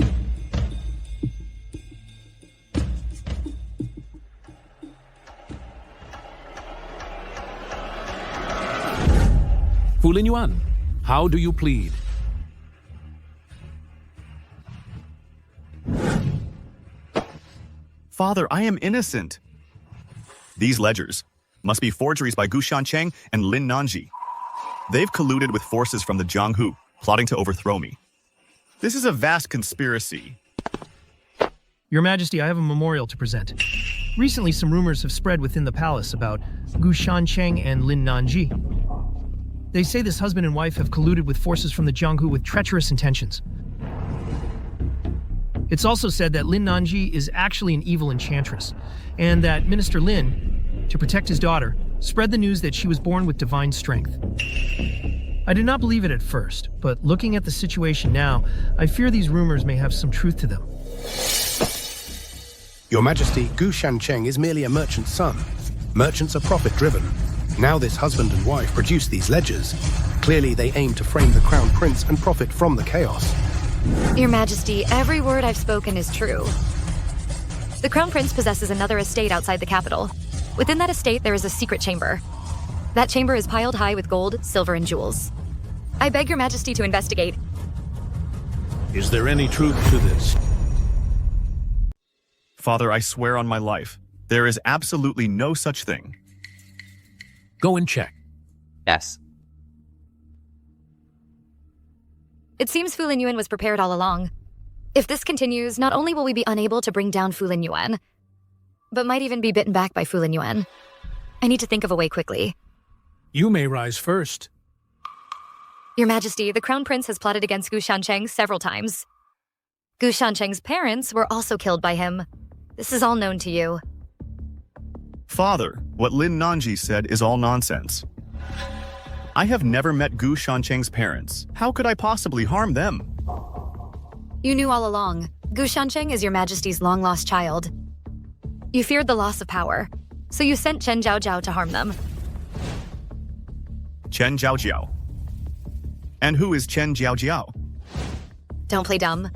Fu Lin Yuan, how do you plead? Father, I am innocent. These ledgers must be forgeries by Gu Shancheng and Lin Nanji. They've colluded with forces from the Jianghu, plotting to overthrow me. This is a vast conspiracy. Your Majesty, I have a memorial to present. Recently, some rumors have spread within the palace about Gu Shancheng and Lin Nanji. They say this husband and wife have colluded with forces from the Jianghu with treacherous intentions. It's also said that Lin Nanji is actually an evil enchantress, and that Minister Lin, to protect his daughter, spread the news that she was born with divine strength. I did not believe it at first, but looking at the situation now, I fear these rumors may have some truth to them. Your Majesty, Gu Shancheng is merely a merchant's son. Merchants are profit-driven. Now this husband and wife produce these ledgers. Clearly they aim to frame the Crown Prince and profit from the chaos. Your Majesty, every word I've spoken is true. The Crown Prince possesses another estate outside the capital. Within that estate, there is a secret chamber. That chamber is piled high with gold, silver, and jewels. I beg Your Majesty to investigate. Is there any truth to this? Father, I swear on my life, there is absolutely no such thing. Go and check. Yes. It seems Fu Lin Yuan was prepared all along. If this continues, not only will we be unable to bring down Fu Lin Yuan, but might even be bitten back by Fu Lin Yuan. I need to think of a way quickly. You may rise first. Your Majesty, the Crown Prince has plotted against Gu Shancheng several times. Gu Shancheng's parents were also killed by him. This is all known to you. Father, what Lin Nanji said is all nonsense. I have never met Gu Shancheng's parents. How could I possibly harm them? You knew all along. Gu Shancheng is Your Majesty's long-lost child. You feared the loss of power, so you sent Chen Jiaojiao to harm them. Chen Jiaojiao. And who is Chen Jiaojiao? Don't play dumb.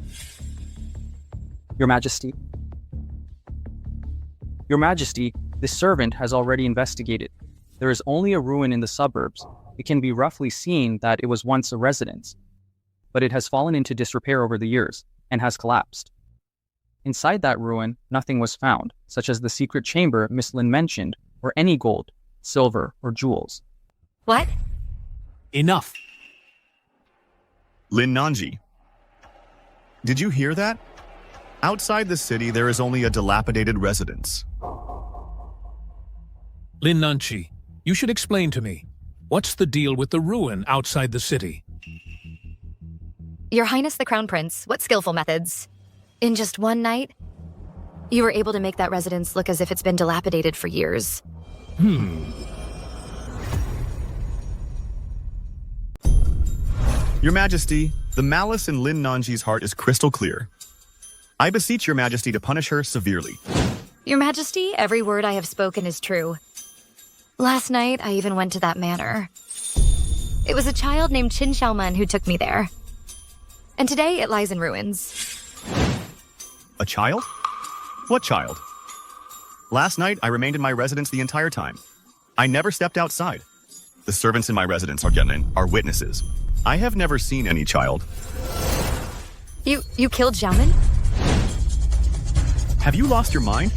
Your Majesty. Your Majesty, this servant has already investigated. There is only a ruin in the suburbs. It can be roughly seen that it was once a residence, but it has fallen into disrepair over the years and has collapsed. Inside that ruin, nothing was found, such as the secret chamber Miss Lin mentioned, or any gold, silver, or jewels. What? Enough. Lin Nanji. Did you hear that? Outside the city, there is only a dilapidated residence. Lin Nanji, you should explain to me. What's the deal with the ruin outside the city? Your Highness the Crown Prince, what skillful methods. In just one night, you were able to make that residence look as if it's been dilapidated for years. Your Majesty, the malice in Lin Nanji's heart is crystal clear. I beseech Your Majesty to punish her severely. Your Majesty, every word I have spoken is true. Last night, I even went to that manor. It was a child named Qin Xiaoman who took me there. And today, it lies in ruins. A child? What child? Last night, I remained in my residence the entire time. I never stepped outside. The servants in my residence are witnesses. I have never seen any child. You killed Xiaomin? Have you lost your mind?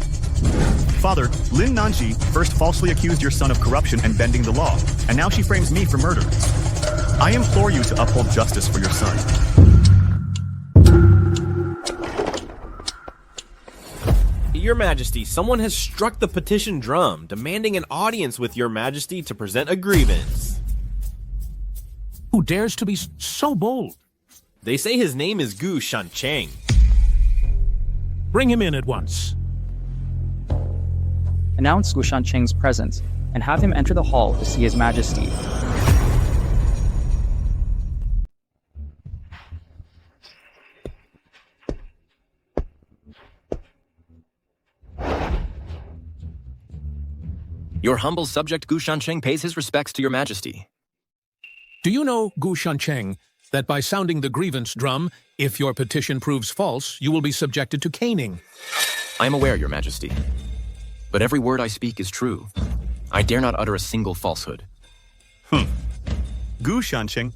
Father, Lin Nanji first falsely accused your son of corruption and bending the law, and now she frames me for murder. I implore you to uphold justice for your son. Your Majesty, someone has struck the petition drum, demanding an audience with Your Majesty to present a grievance. Who dares to be so bold? They say his name is Gu Shancheng. Bring him in at once. Announce Gu Shancheng's presence and have him enter the hall to see His Majesty. Your humble subject Gu Shancheng pays his respects to Your Majesty. Do you know, Gu Shancheng, that by sounding the grievance drum, if your petition proves false, you will be subjected to caning? I am aware, Your Majesty. But every word I speak is true. I dare not utter a single falsehood. Gu Shancheng,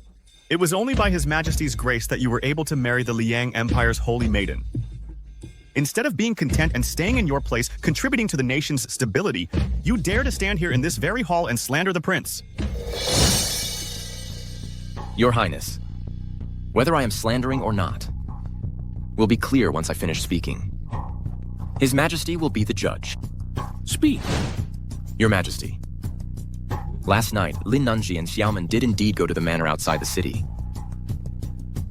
it was only by His Majesty's grace that you were able to marry the Liang Empire's holy maiden. Instead of being content and staying in your place, contributing to the nation's stability, you dare to stand here in this very hall and slander the prince. Your Highness, whether I am slandering or not, will be clear once I finish speaking. His Majesty will be the judge. Speak. Your Majesty, last night, Lin Nanji and Xiaomin did indeed go to the manor outside the city.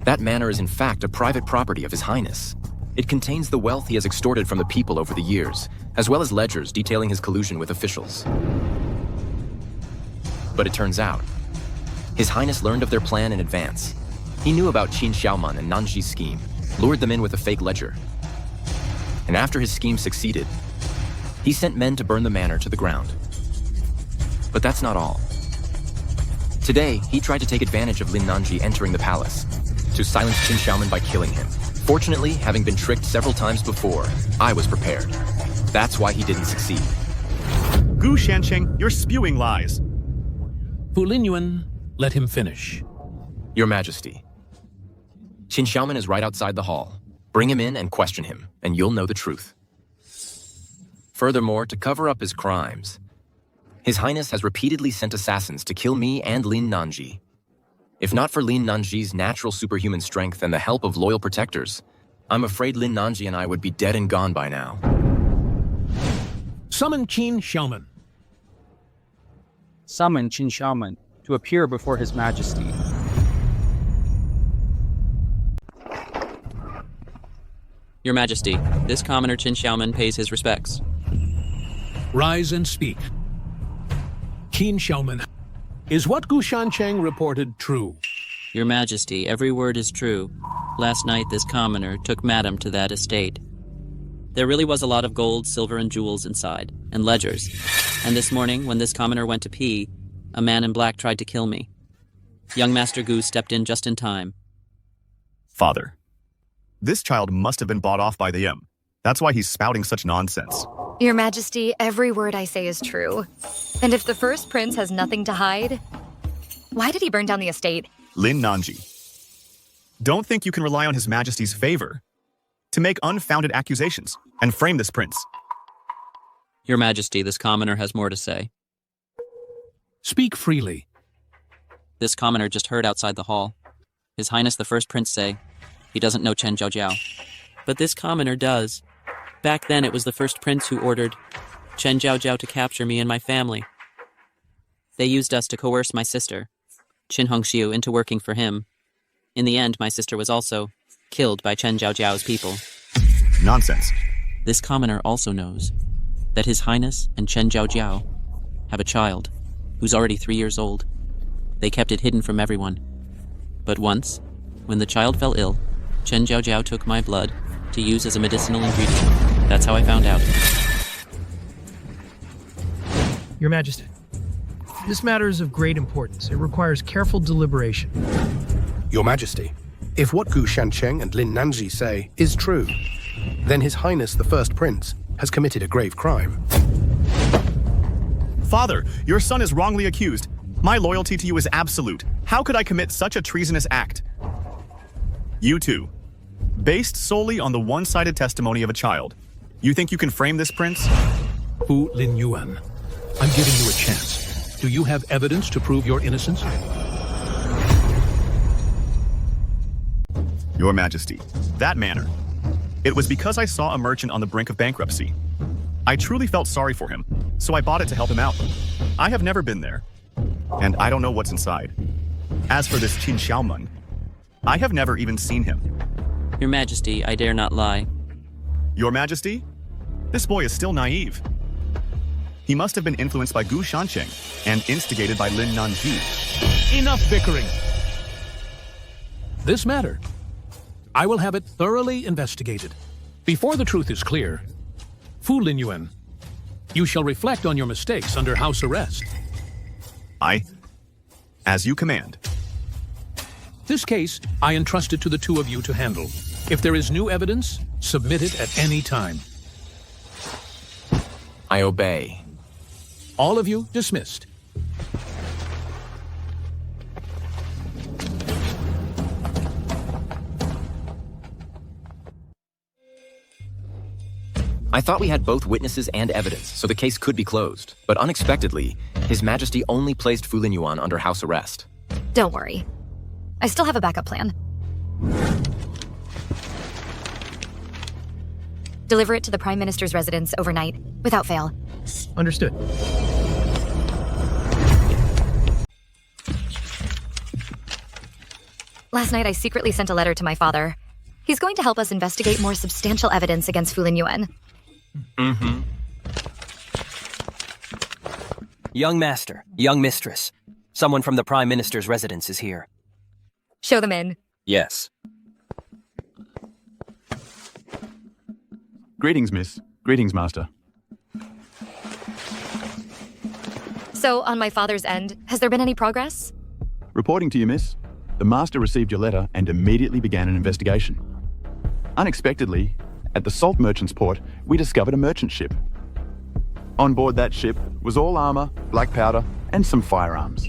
That manor is in fact a private property of His Highness. It contains the wealth he has extorted from the people over the years, as well as ledgers detailing his collusion with officials. But it turns out, His Highness learned of their plan in advance. He knew about Qin Xiaoman and Nanji's scheme, lured them in with a fake ledger. And after his scheme succeeded, he sent men to burn the manor to the ground. But that's not all. Today, he tried to take advantage of Lin Nanji entering the palace, to silence Qin Xiaoman by killing him. Fortunately, having been tricked several times before, I was prepared. That's why he didn't succeed. Gu Shancheng, you're spewing lies. Fu Linyuan, let him finish. Your Majesty, Qin Xiaoman is right outside the hall. Bring him in and question him, and you'll know the truth. Furthermore, to cover up his crimes, His Highness has repeatedly sent assassins to kill me and Lin Nanji. If not for Lin Nanji's natural superhuman strength and the help of loyal protectors, I'm afraid Lin Nanji and I would be dead and gone by now. Summon Qin Xiaoman. Summon Qin Xiaoman to appear before His Majesty. Your Majesty, this commoner Qin Xiaoman pays his respects. Rise and speak. Qin Xiaoman, is what Gu Shancheng reported true? Your Majesty, every word is true. Last night, this commoner took Madam to that estate. There really was a lot of gold, silver, and jewels inside, and ledgers. And this morning, when this commoner went to pee, a man in black tried to kill me. Young Master Gu stepped in just in time. Father, this child must have been bought off by the M. That's why he's spouting such nonsense. Your Majesty, every word I say is true. And if the first prince has nothing to hide, why did he burn down the estate? Lin Nanji, don't think you can rely on His Majesty's favor to make unfounded accusations and frame this prince. Your Majesty, this commoner has more to say. Speak freely. This commoner just heard outside the hall His Highness the First Prince say he doesn't know Chen Jiaojiao. But this commoner does. Back then, it was the first prince who ordered Chen Jiaojiao to capture me and my family. They used us to coerce my sister, Qin Hongxiu, into working for him. In the end, my sister was also killed by Chen Jiaojiao's people. Nonsense. This commoner also knows that His Highness and Chen Jiaojiao have a child who's already 3 years old. They kept it hidden from everyone. But once, when the child fell ill, Chen Jiaojiao took my blood to use as a medicinal ingredient. That's how I found out. Your Majesty, this matter is of great importance. It requires careful deliberation. Your Majesty, If what Gu Shancheng and Lin Nanji say is true, then His Highness the First Prince has committed a grave crime. Father, your son is wrongly accused. My loyalty to you is absolute. How could I commit such a treasonous act? You two, based solely on the one-sided testimony of a child, you think you can frame this prince? Fu Lin Yuan, I'm giving you a chance. Do you have evidence to prove your innocence? Your Majesty, that manner. It was because I saw a merchant on the brink of bankruptcy. I truly felt sorry for him, so I bought it to help him out. I have never been there, and I don't know what's inside. As for this Qin Xiaomen, I have never even seen him. Your Majesty, I dare not lie. Your Majesty? This boy is still naive. He must have been influenced by Gu Shancheng and instigated by Lin Nanji. Enough bickering! This matter, I will have it thoroughly investigated. Before the truth is clear, Fu Lin Yuan, you shall reflect on your mistakes under house arrest. As you command. This case, I entrusted to the two of you to handle. If there is new evidence, submit it at any time. I obey. All of you dismissed. I thought we had both witnesses and evidence, so the case could be closed. But unexpectedly, His Majesty only placed Fu Lin Yuan under house arrest. Don't worry. I still have a backup plan. Deliver it to the Prime Minister's residence overnight, without fail. Understood. Last night I secretly sent a letter to my father. He's going to help us investigate more substantial evidence against Fu Lin Yuan. Mm-hmm. Young master, young mistress. Someone from the Prime Minister's residence is here. Show them in. Yes. Greetings, miss. Greetings, master. So, on my father's end, has there been any progress? Reporting to you, miss. The master received your letter and immediately began an investigation. Unexpectedly, at the salt merchant's port, we discovered a merchant ship. On board that ship was all armor, black powder, and some firearms.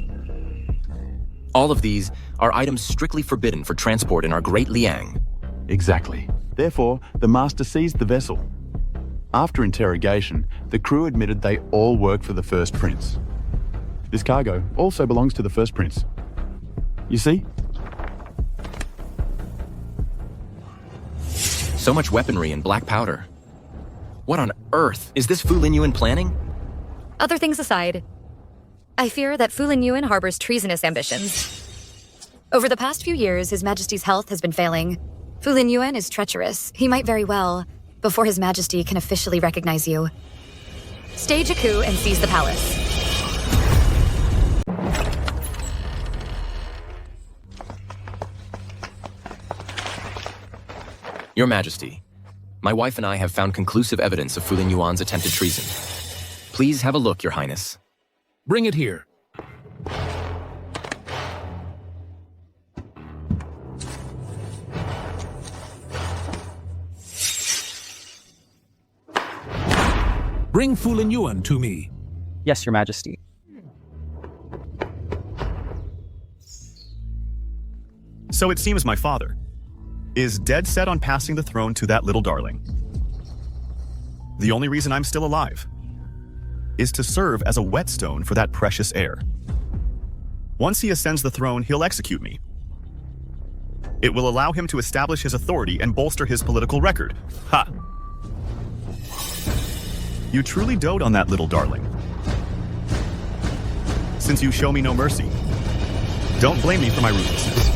All of these are items strictly forbidden for transport in our Great Liang. Exactly. Therefore, the master seized the vessel. After interrogation, the crew admitted they all worked for the First Prince. This cargo also belongs to the First Prince. You see? So much weaponry and black powder. What on earth? Is this Fu Lin Yuan planning? Other things aside, I fear that Fu Lin Yuan harbors treasonous ambitions. Over the past few years, His Majesty's health has been failing. Fu Lin Yuan is treacherous. He might very well, before His Majesty can officially recognize you. Stage a coup and seize the palace. Your Majesty, my wife and I have found conclusive evidence of Fu Lin Yuan's attempted treason. Please have a look, Your Highness. Bring it here. Bring Fu Lin Yuan to me. Yes, Your Majesty. So it seems my father is dead set on passing the throne to that little darling. The only reason I'm still alive is to serve as a whetstone for that precious heir. Once he ascends the throne, he'll execute me. It will allow him to establish his authority and bolster his political record. Ha! You truly dote on that little darling. Since you show me no mercy, don't blame me for my ruthlessness.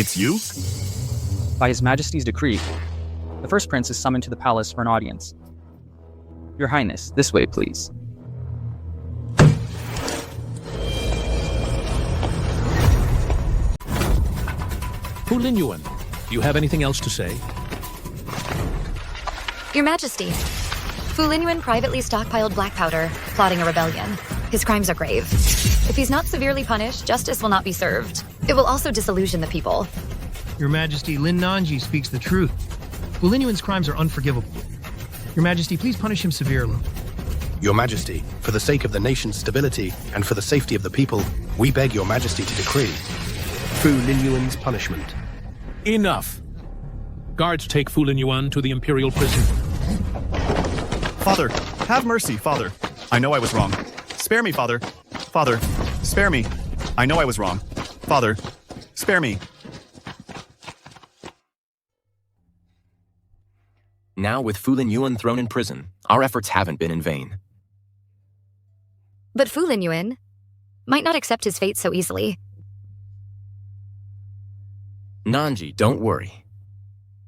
It's you? By His Majesty's decree, the First Prince is summoned to the palace for an audience. Your Highness, this way, please. Fu Lin Yuan, do you have anything else to say? Your Majesty, Fu Lin Yuan privately stockpiled black powder, plotting a rebellion. His crimes are grave. If he's not severely punished, justice will not be served. It will also disillusion the people. Your Majesty, Lin Nanji speaks the truth. Wu Linyuan's crimes are unforgivable. Your Majesty, please punish him severely. Your Majesty, for the sake of the nation's stability and for the safety of the people, we beg Your Majesty to decree Fu Linyuan's punishment. Enough. Guards take Fu Linyuan to the Imperial prison. Father, have mercy, Father. I know I was wrong. Spare me, Father. Father, spare me. I know I was wrong. Father, spare me. Now, with Fu Linyuan thrown in prison, our efforts haven't been in vain. But Fu Linyuan might not accept his fate so easily. Nanji, don't worry.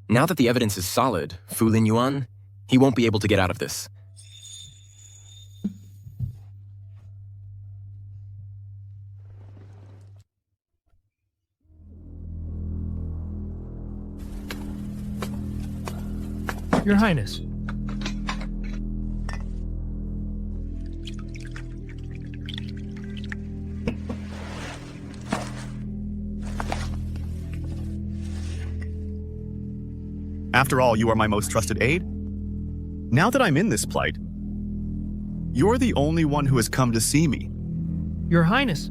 Now that the evidence is solid, Fu Linyuan, he won't be able to get out of this. Your Highness. After all, you are my most trusted aide. Now that I'm in this plight, you're the only one who has come to see me. Your Highness,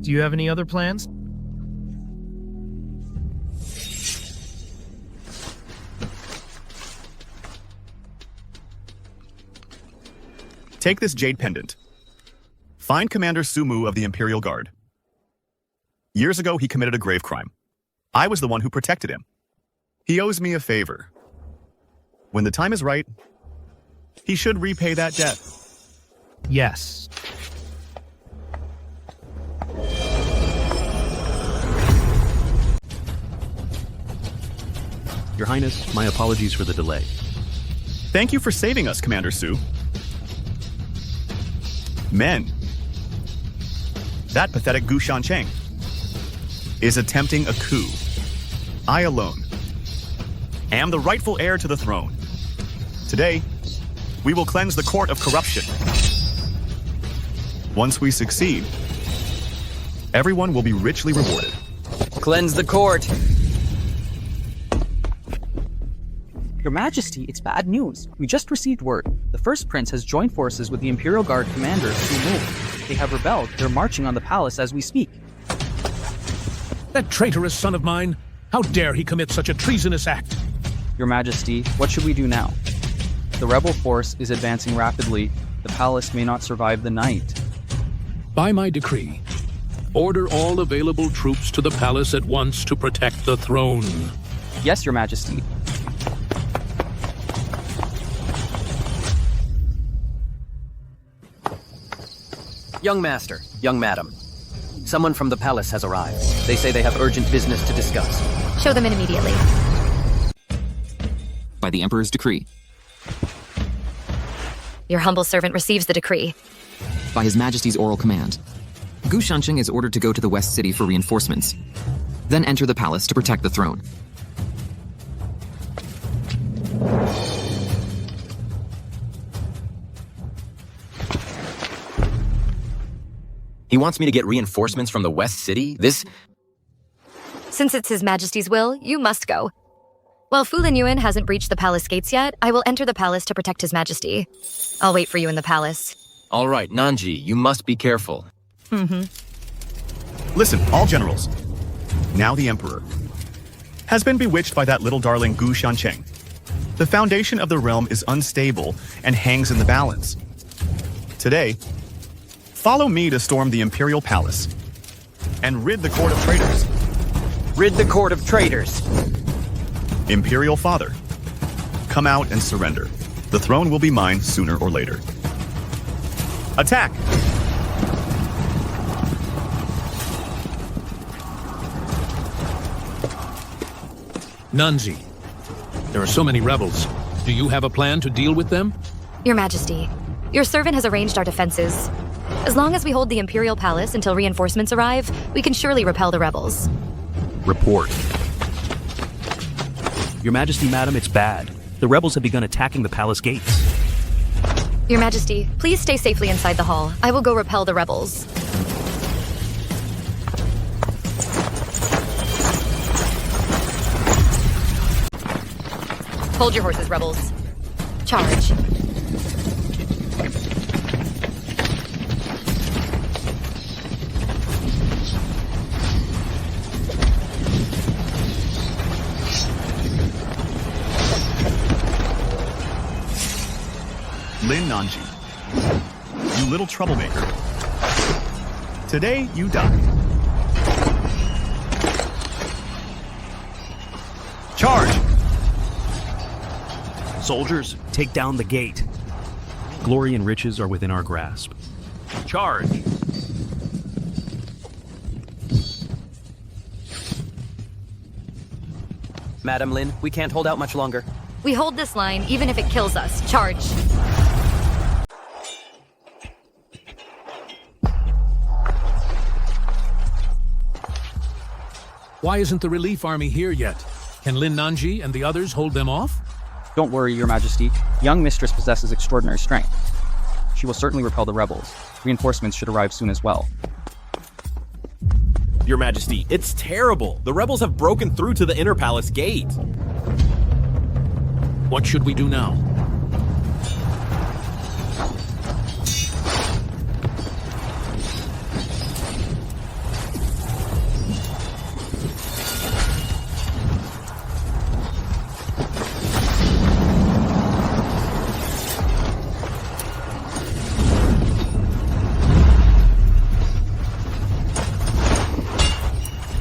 do you have any other plans? Take this jade pendant. Find Commander Sumu of the Imperial Guard. Years ago, he committed a grave crime. I was the one who protected him. He owes me a favor. When the time is right, he should repay that debt. Yes. Your Highness, my apologies for the delay. Thank you for saving us, Commander Su. Men. That pathetic Gu Shancheng is attempting a coup. I alone am the rightful heir to the throne. Today, we will cleanse the court of corruption. Once we succeed, everyone will be richly rewarded. Cleanse the court. Your Majesty, it's bad news. We just received word. The First Prince has joined forces with the Imperial Guard commander, Sumu. They have rebelled. They're marching on the palace as we speak. That traitorous son of mine! How dare he commit such a treasonous act? Your Majesty, what should we do now? The rebel force is advancing rapidly. The palace may not survive the night. By my decree, order all available troops to the palace at once to protect the throne. Yes, Your Majesty. Young master, young madam. Someone from the palace has arrived. They say they have urgent business to discuss. Show them in immediately. By the Emperor's decree. Your humble servant receives the decree. By His Majesty's oral command. Gu Shancheng is ordered to go to the West City for reinforcements. Then enter the palace to protect the throne. He wants me to get reinforcements from the West City? Since it's His Majesty's will, you must go. While Fu Linyuan hasn't breached the palace gates yet, I will enter the palace to protect His Majesty. I'll wait for you in the palace. All right, Nanji, you must be careful. Listen, all generals. Now the Emperor has been bewitched by that little darling Gu Shancheng. The foundation of the realm is unstable and hangs in the balance. Today, follow me to storm the Imperial Palace and rid the court of traitors. Rid the court of traitors. Imperial Father, come out and surrender. The throne will be mine sooner or later. Attack! Nanji, there are so many rebels. Do you have a plan to deal with them? Your Majesty, your servant has arranged our defenses. As long as we hold the Imperial Palace until reinforcements arrive, we can surely repel the rebels. Report. Your Majesty, madam, it's bad. The rebels have begun attacking the palace gates. Your Majesty, please stay safely inside the hall. I will go repel the rebels. Hold your horses, rebels. Charge. Lin Nanji, you little troublemaker. Today, you die. Charge! Soldiers, take down the gate. Glory and riches are within our grasp. Charge! Madam Lin, we can't hold out much longer. We hold this line even if it kills us. Charge. Why isn't the relief army here yet? Can Lin Nanji and the others hold them off? Don't worry, Your Majesty. Young Mistress possesses extraordinary strength. She will certainly repel the rebels. Reinforcements should arrive soon as well. Your Majesty, it's terrible. The rebels have broken through to the inner palace gate. What should we do now?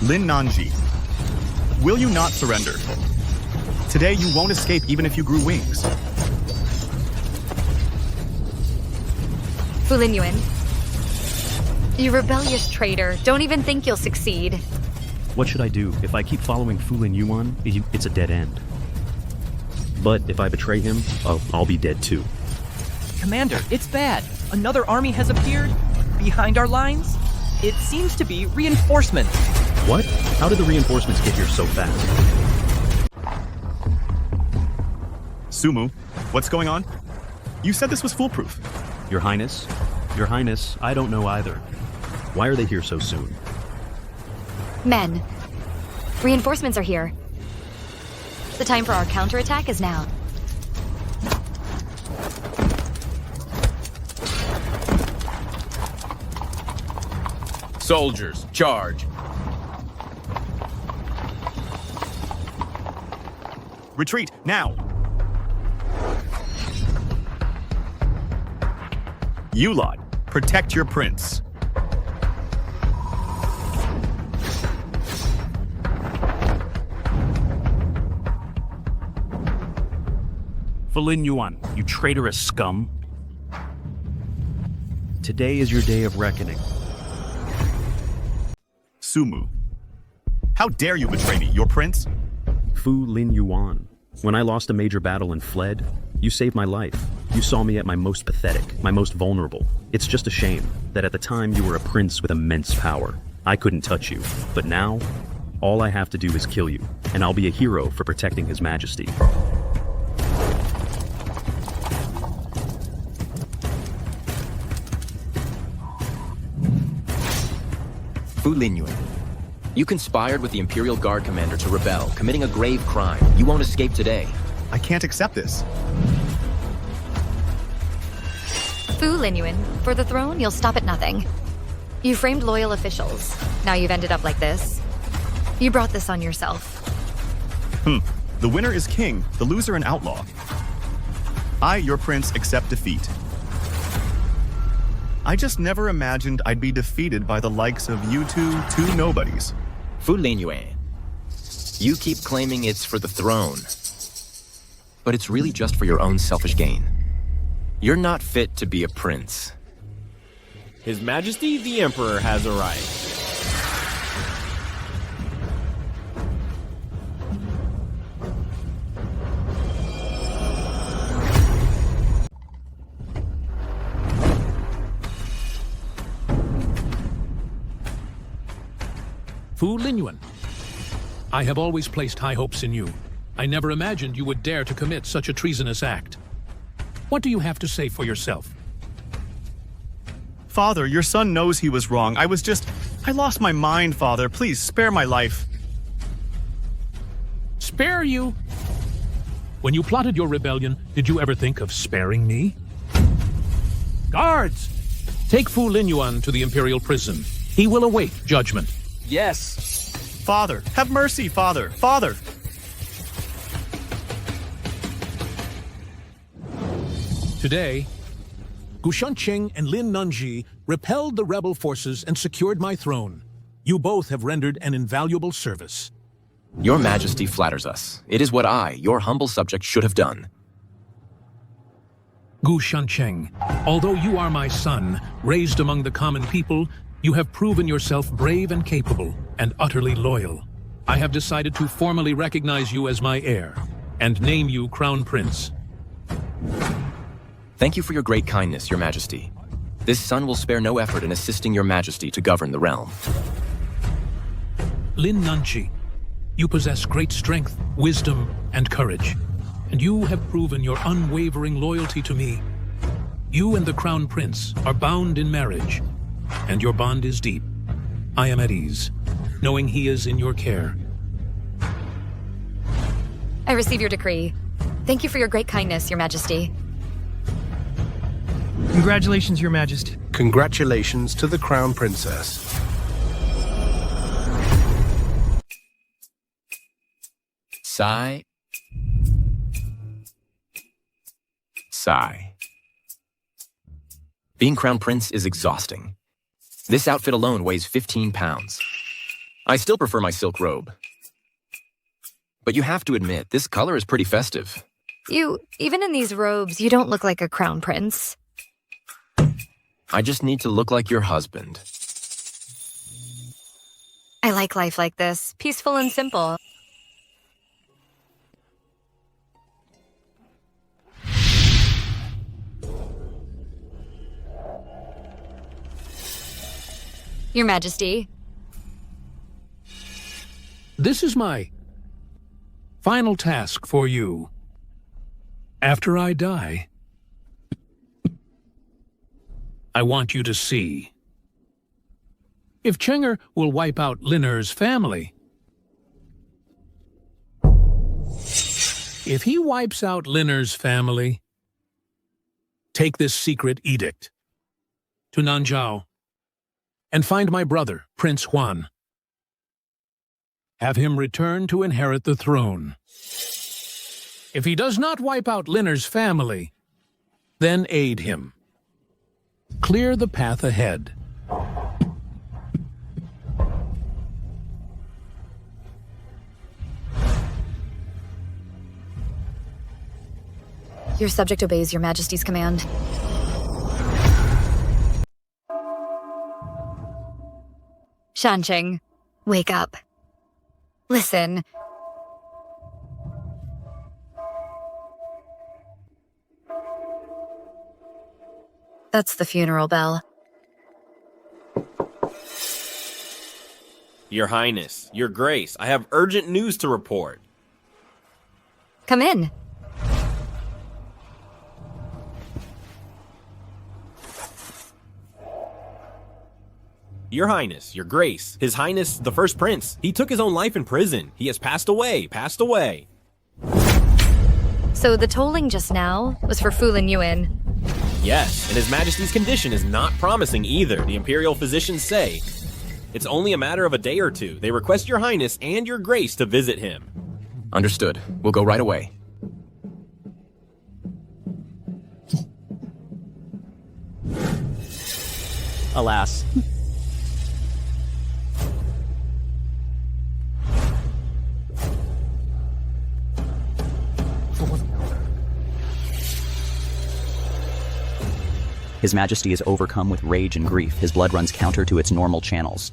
Lin Nanji, will you not surrender? Today you won't escape even if you grew wings. Fu Lin Yuan, you rebellious traitor. Don't even think you'll succeed. What should I do? If I keep following Fu Lin Yuan, it's a dead end. But if I betray him, I'll be dead too. Commander, it's bad. Another army has appeared behind our lines. It seems to be reinforcements. What? How did the reinforcements get here so fast? Sumu, what's going on? You said this was foolproof. Your Highness, I don't know either. Why are they here so soon? Men, reinforcements are here. The time for our counterattack is now. Soldiers, charge! Retreat, now! You lot, protect your prince. Fu Lin Yuan, you traitorous scum. Today is your day of reckoning. Sumu, how dare you betray me, your prince? Fu Lin Yuan, when I lost a major battle and fled, you saved my life. You saw me at my most pathetic, my most vulnerable. It's just a shame that at the time you were a prince with immense power. I couldn't touch you, but now, all I have to do is kill you, and I'll be a hero for protecting His Majesty. Fu Lin Yuan, you conspired with the Imperial Guard commander to rebel, committing a grave crime. You won't escape today. I can't accept this. Fu Lin Yuan, for the throne, you'll stop at nothing. You framed loyal officials. Now you've ended up like this. You brought this on yourself. The winner is king, the loser an outlaw. I, your prince, accept defeat. I just never imagined I'd be defeated by the likes of you two nobodies. Fu Lin Yuan, you keep claiming it's for the throne, but it's really just for your own selfish gain. You're not fit to be a prince. His Majesty the Emperor has arrived. Fu Lin Yuan, I have always placed high hopes in you. I never imagined you would dare to commit such a treasonous act. What do you have to say for yourself? Father, your son knows he was wrong. I lost my mind, Father. Please, spare my life. Spare you? When you plotted your rebellion, did you ever think of sparing me? Guards! Take Fu Linyuan to the Imperial prison. He will await judgment. Yes. Father, have mercy, Father! Father! Today, Gu Shanqing and Lin Nanji repelled the rebel forces and secured my throne. You both have rendered an invaluable service. Your Majesty flatters us. It is what I, your humble subject, should have done. Gu Shanqing, although you are my son, raised among the common people, you have proven yourself brave and capable, and utterly loyal. I have decided to formally recognize you as my heir, and name you Crown Prince. Thank you for your great kindness, Your Majesty. This son will spare no effort in assisting Your Majesty to govern the realm. Lin Nanji, you possess great strength, wisdom, and courage, and you have proven your unwavering loyalty to me. You and the Crown Prince are bound in marriage, and your bond is deep. I am at ease, knowing he is in your care. I receive your decree. Thank you for your great kindness, Your Majesty. Congratulations, Your Majesty. Congratulations to the Crown Princess. Sigh. Sigh. Being Crown Prince is exhausting. This outfit alone weighs 15 pounds. I still prefer my silk robe. But you have to admit, this color is pretty festive. Even in these robes, you don't look like a crown prince. I just need to look like your husband. I like life like this, peaceful and simple. Your Majesty. This is my final task for you. After I die, I want you to see if Chenger will wipe out Linner's family. If he wipes out Linner's family, take this secret edict to Nanzhao and find my brother, Prince Huan. Have him return to inherit the throne. If he does not wipe out Linner's family, then aid him. Clear the path ahead. Your subject obeys Your Majesty's command. Shanqing, wake up. Listen. That's the funeral bell. Your Highness, Your Grace, I have urgent news to report. Come in. Your Highness, Your Grace, His Highness, the First Prince, he took his own life in prison. He has passed away, passed away. So the tolling just now was for Fu Linyuan. Yes, and His Majesty's condition is not promising either, the Imperial physicians say. It's only a matter of a day or two. They request Your Highness and Your Grace to visit him. Understood. We'll go right away. Alas. His Majesty is overcome with rage and grief. His blood runs counter to its normal channels.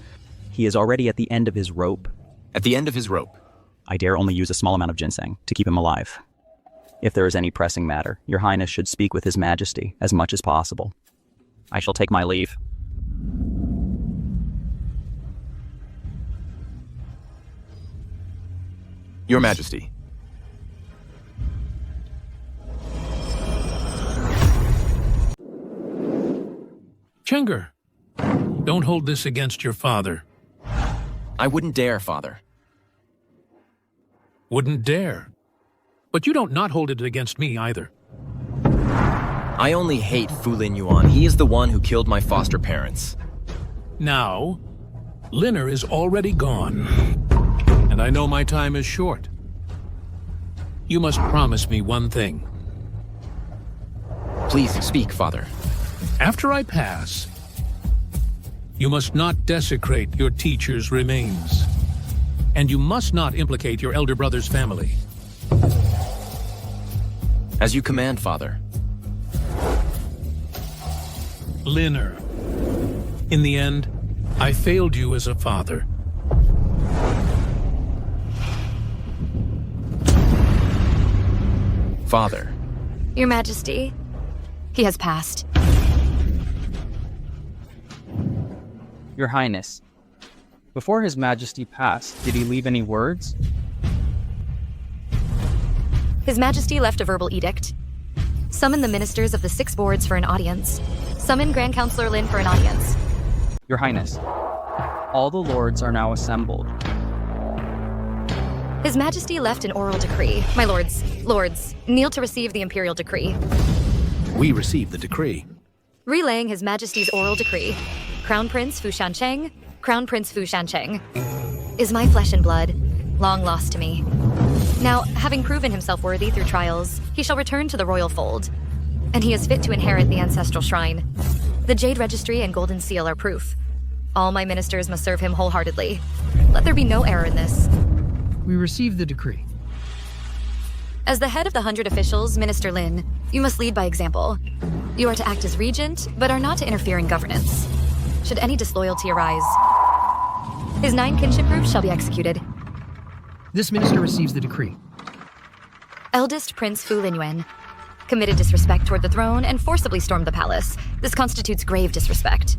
He is already at the end of his rope. At the end of his rope? I dare only use a small amount of ginseng to keep him alive. If there is any pressing matter, Your Highness should speak with His Majesty as much as possible. I shall take my leave. Your Majesty. Chenger, don't hold this against your father. I wouldn't dare, Father. Wouldn't dare? But you don't not hold it against me either. I only hate Fu Lin Yuan. He is the one who killed my foster parents. Now, Linner is already gone. And I know my time is short. You must promise me one thing. Please speak, Father. After I pass, you must not desecrate your teacher's remains. And you must not implicate your elder brother's family. As you command, Father. Linner, in the end, I failed you as a father. Father. Your Majesty, he has passed. Your Highness, before His Majesty passed, did he leave any words? His Majesty left a verbal edict. Summon the ministers of the 6 boards for an audience. Summon Grand Counselor Lin for an audience. Your Highness, all the lords are now assembled. His Majesty left an oral decree. My lords, kneel to receive the imperial decree. We receive the decree. Relaying His Majesty's oral decree, Crown Prince Fu Shancheng, Crown Prince Fu Shancheng, is my flesh and blood, long lost to me. Now, having proven himself worthy through trials, he shall return to the royal fold, and he is fit to inherit the ancestral shrine. The Jade Registry and Golden Seal are proof. All my ministers must serve him wholeheartedly. Let there be no error in this. We receive the decree. As the head of the 100 officials, Minister Lin, you must lead by example. You are to act as regent, but are not to interfere in governance. Should any disloyalty arise, his 9 kinship groups shall be executed. This minister receives the decree. Eldest Prince Fu Linyuan committed disrespect toward the throne and forcibly stormed the palace. This constitutes grave disrespect.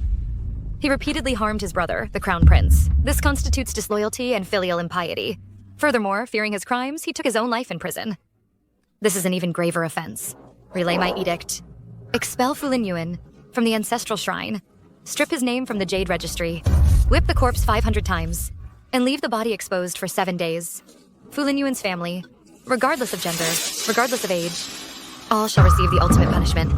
He repeatedly harmed his brother, the Crown Prince. This constitutes disloyalty and filial impiety. Furthermore, fearing his crimes, he took his own life in prison. This is an even graver offense. Relay my edict. Expel Fu Linyuan from the ancestral shrine. Strip his name from the Jade Registry. Whip the corpse 500 times. And leave the body exposed for 7 days. Fu Linyuan's family, regardless of gender, regardless of age, all shall receive the ultimate punishment.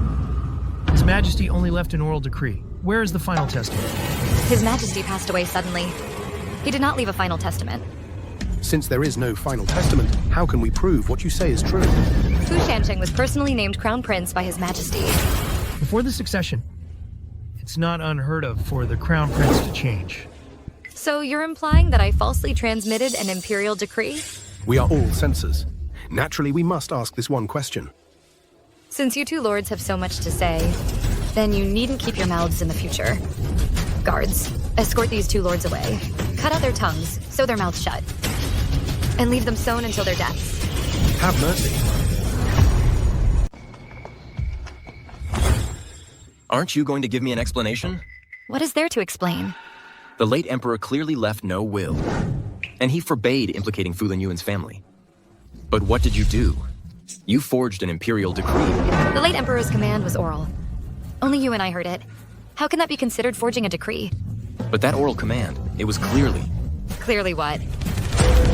His Majesty only left an oral decree. Where is the final testament? His Majesty passed away suddenly. He did not leave a final testament. Since there is no final testament, how can we prove what you say is true? Fu Shancheng was personally named Crown Prince by His Majesty. Before the succession, it's not unheard of for the Crown Prince to change. So you're implying that I falsely transmitted an imperial decree? We are all censors. Naturally, we must ask this one question. Since you 2 lords have so much to say, then you needn't keep your mouths in the future. Guards, escort these 2 lords away. Cut out their tongues, sew their mouths shut. And leave them sewn until their deaths. Have mercy. Aren't you going to give me an explanation? What is there to explain? The late emperor clearly left no will, and he forbade implicating Fu Linyuan's family. But what did you do? You forged an imperial decree. The late emperor's command was oral. Only you and I heard it. How can that be considered forging a decree? But that oral command, it was clearly... Clearly what?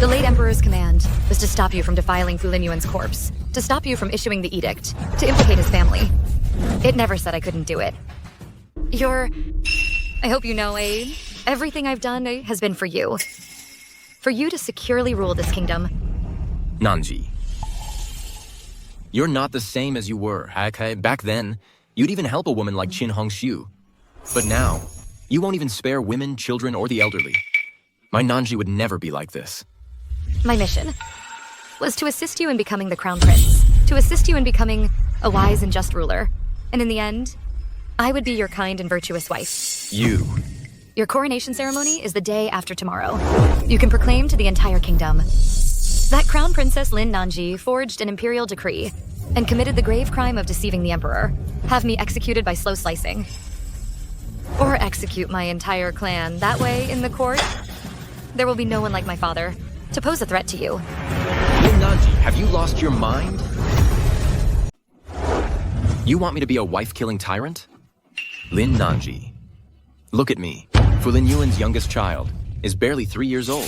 The late emperor's command was to stop you from defiling Fu Linyuan's corpse, to stop you from issuing the edict, to implicate his family. It never said I couldn't do it. I hope you know, everything I've done has been for you. For you to securely rule this kingdom. Nanji. You're not the same as you were, okay? Back then, you'd even help a woman like Qin Hongxiu. But now, you won't even spare women, children, or the elderly. My Nanji would never be like this. My mission was to assist you in becoming the Crown Prince, to assist you in becoming a wise and just ruler. And in the end, I would be your kind and virtuous wife. You. Your coronation ceremony is the day after tomorrow. You can proclaim to the entire kingdom that Crown Princess Lin Nanji forged an imperial decree and committed the grave crime of deceiving the emperor. Have me executed by slow slicing. Or execute my entire clan. That way, in the court, there will be no one like my father to pose a threat to you. Lin Nanji, have you lost your mind? You want me to be a wife-killing tyrant? Lin Nanji. Look at me. Fu Linyuan's youngest child is barely 3 years old.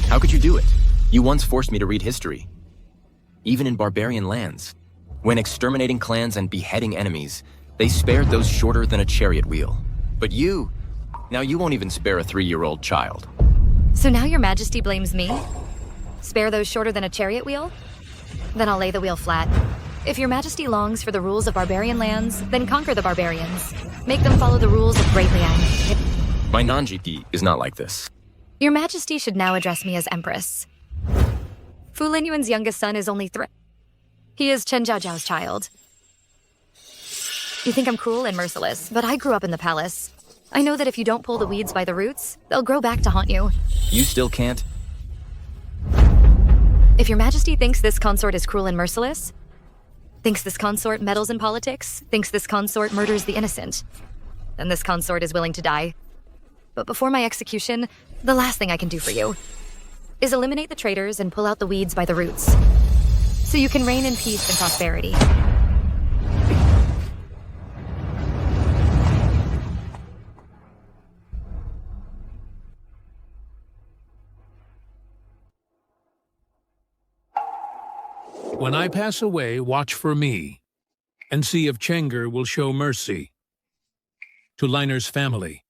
How could you do it? You once forced me to read history. even in barbarian lands. When exterminating clans and beheading enemies, they spared those shorter than a chariot wheel. But you won't even spare a 3-year-old child. So now your majesty blames me? Spare those shorter than a chariot wheel? Then I'll lay the wheel flat. If your majesty longs for the rules of barbarian lands, then conquer the barbarians. Make them follow the rules of Great Liang. My Nanji is not like this. Your majesty should now address me as empress. Fu Linyuan's youngest son is only 3. He is Chen Zhaojiao's child. You think I'm cruel and merciless, but I grew up in the palace. I know that if you don't pull the weeds by the roots, they'll grow back to haunt you. You still can't? If your majesty thinks this consort is cruel and merciless, thinks this consort meddles in politics, thinks this consort murders the innocent, then this consort is willing to die. But before my execution, the last thing I can do for you is eliminate the traitors and pull out the weeds by the roots, so you can reign in peace and prosperity. When I pass away, watch for me, and see if Chenger will show mercy to Liner's family.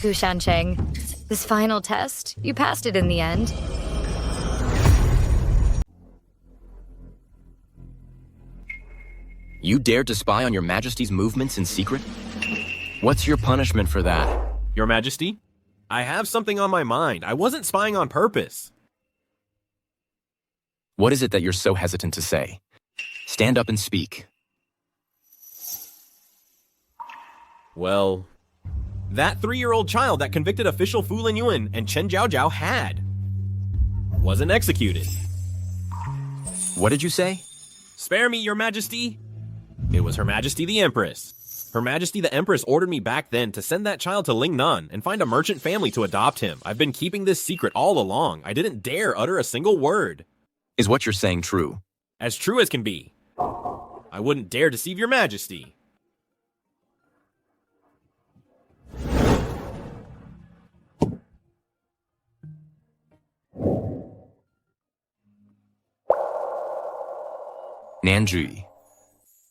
Gu Shancheng, this final test, you passed it in the end. You dared to spy on your majesty's movements in secret? What's your punishment for that? Your Majesty? I have something on my mind. I wasn't spying on purpose. What is it that you're so hesitant to say? Stand up and speak. Well, that 3-year-old child that convicted official Fu Linyuan and Chen Zhaojiao had wasn't executed. What did you say? Spare me, Your Majesty. It was Her Majesty the Empress. Her Majesty the Empress ordered me back then to send that child to Lingnan and find a merchant family to adopt him. I've been keeping this secret all along. I didn't dare utter a single word. Is what you're saying true? As true as can be. I wouldn't dare deceive Your Majesty. Nanji,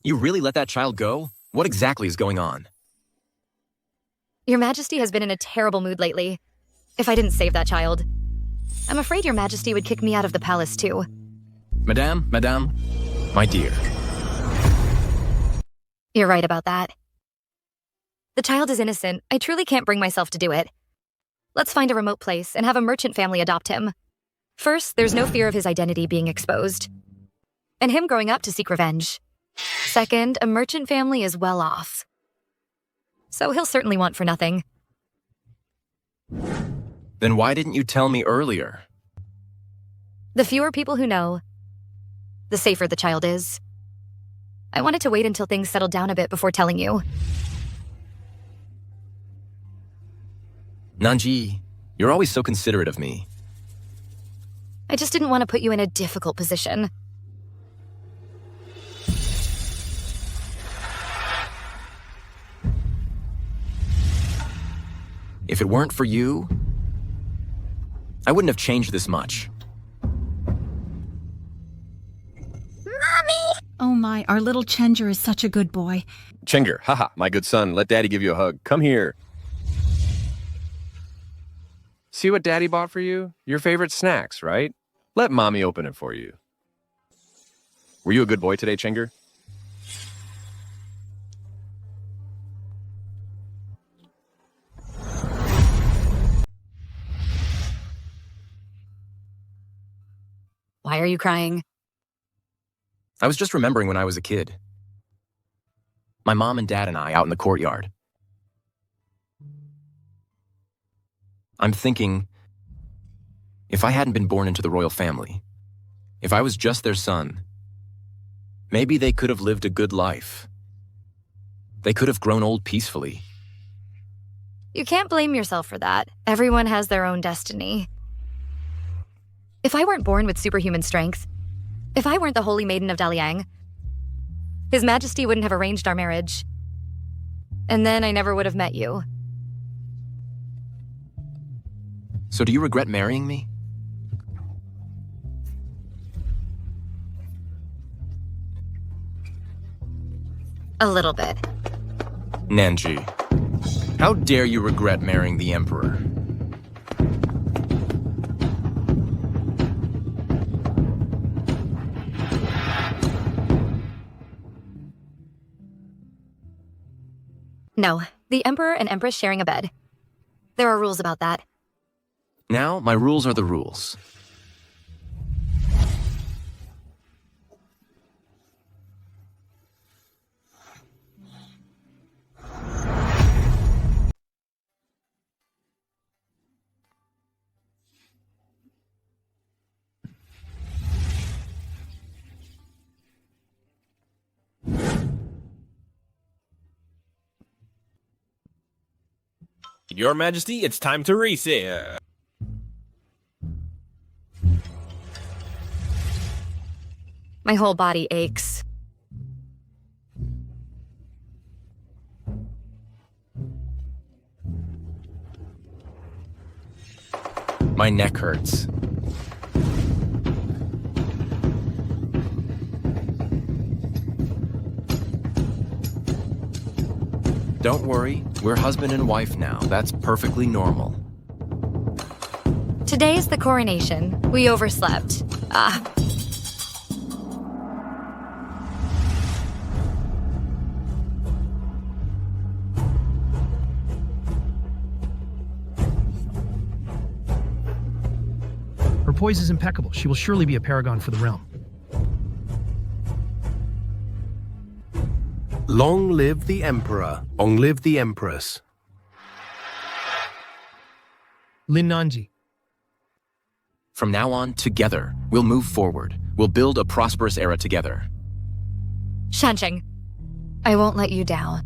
you really let that child go? What exactly is going on? Your Majesty has been in a terrible mood lately. If I didn't save that child, I'm afraid Your Majesty would kick me out of the palace too. Madame, my dear. You're right about that. The child is innocent. I truly can't bring myself to do it. Let's find a remote place and have a merchant family adopt him. First, there's no fear of his identity being exposed, and him growing up to seek revenge. Second, a merchant family is well off, so he'll certainly want for nothing. Then why didn't you tell me earlier? The fewer people who know, the safer the child is. I wanted to wait until things settled down a bit before telling you. Nanji, you're always so considerate of me. I just didn't want to put you in a difficult position. If it weren't for you, I wouldn't have changed this much. Oh my, our little Chenger is such a good boy. Chenger, haha, my good son, let Daddy give you a hug. Come here. See what Daddy bought for you? Your favorite snacks, right? Let Mommy open it for you. Were you a good boy today, Chenger? Why are you crying? I was just remembering when I was a kid. My mom and dad and I out in the courtyard. I'm thinking, if I hadn't been born into the royal family, if I was just their son, maybe they could have lived a good life. They could have grown old peacefully. You can't blame yourself for that. Everyone has their own destiny. If I weren't born with superhuman strength, if I weren't the Holy Maiden of Daliang, His Majesty wouldn't have arranged our marriage. And then I never would have met you. So do you regret marrying me? A little bit. Nanji, how dare you regret marrying the Emperor? No, the Emperor and Empress sharing a bed. There are rules about that. Now, my rules are the rules. Your Majesty, it's time to reset. My whole body aches. My neck hurts. Don't worry, we're husband and wife now. That's perfectly normal. Today is the coronation. We overslept. Her poise is impeccable. She will surely be a paragon for the realm. Long live the Emperor. Long live the Empress. Lin Nanji. From now on, together, we'll move forward. We'll build a prosperous era together. Shancheng, I won't let you down.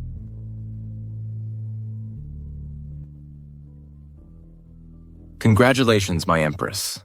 Congratulations, my Empress.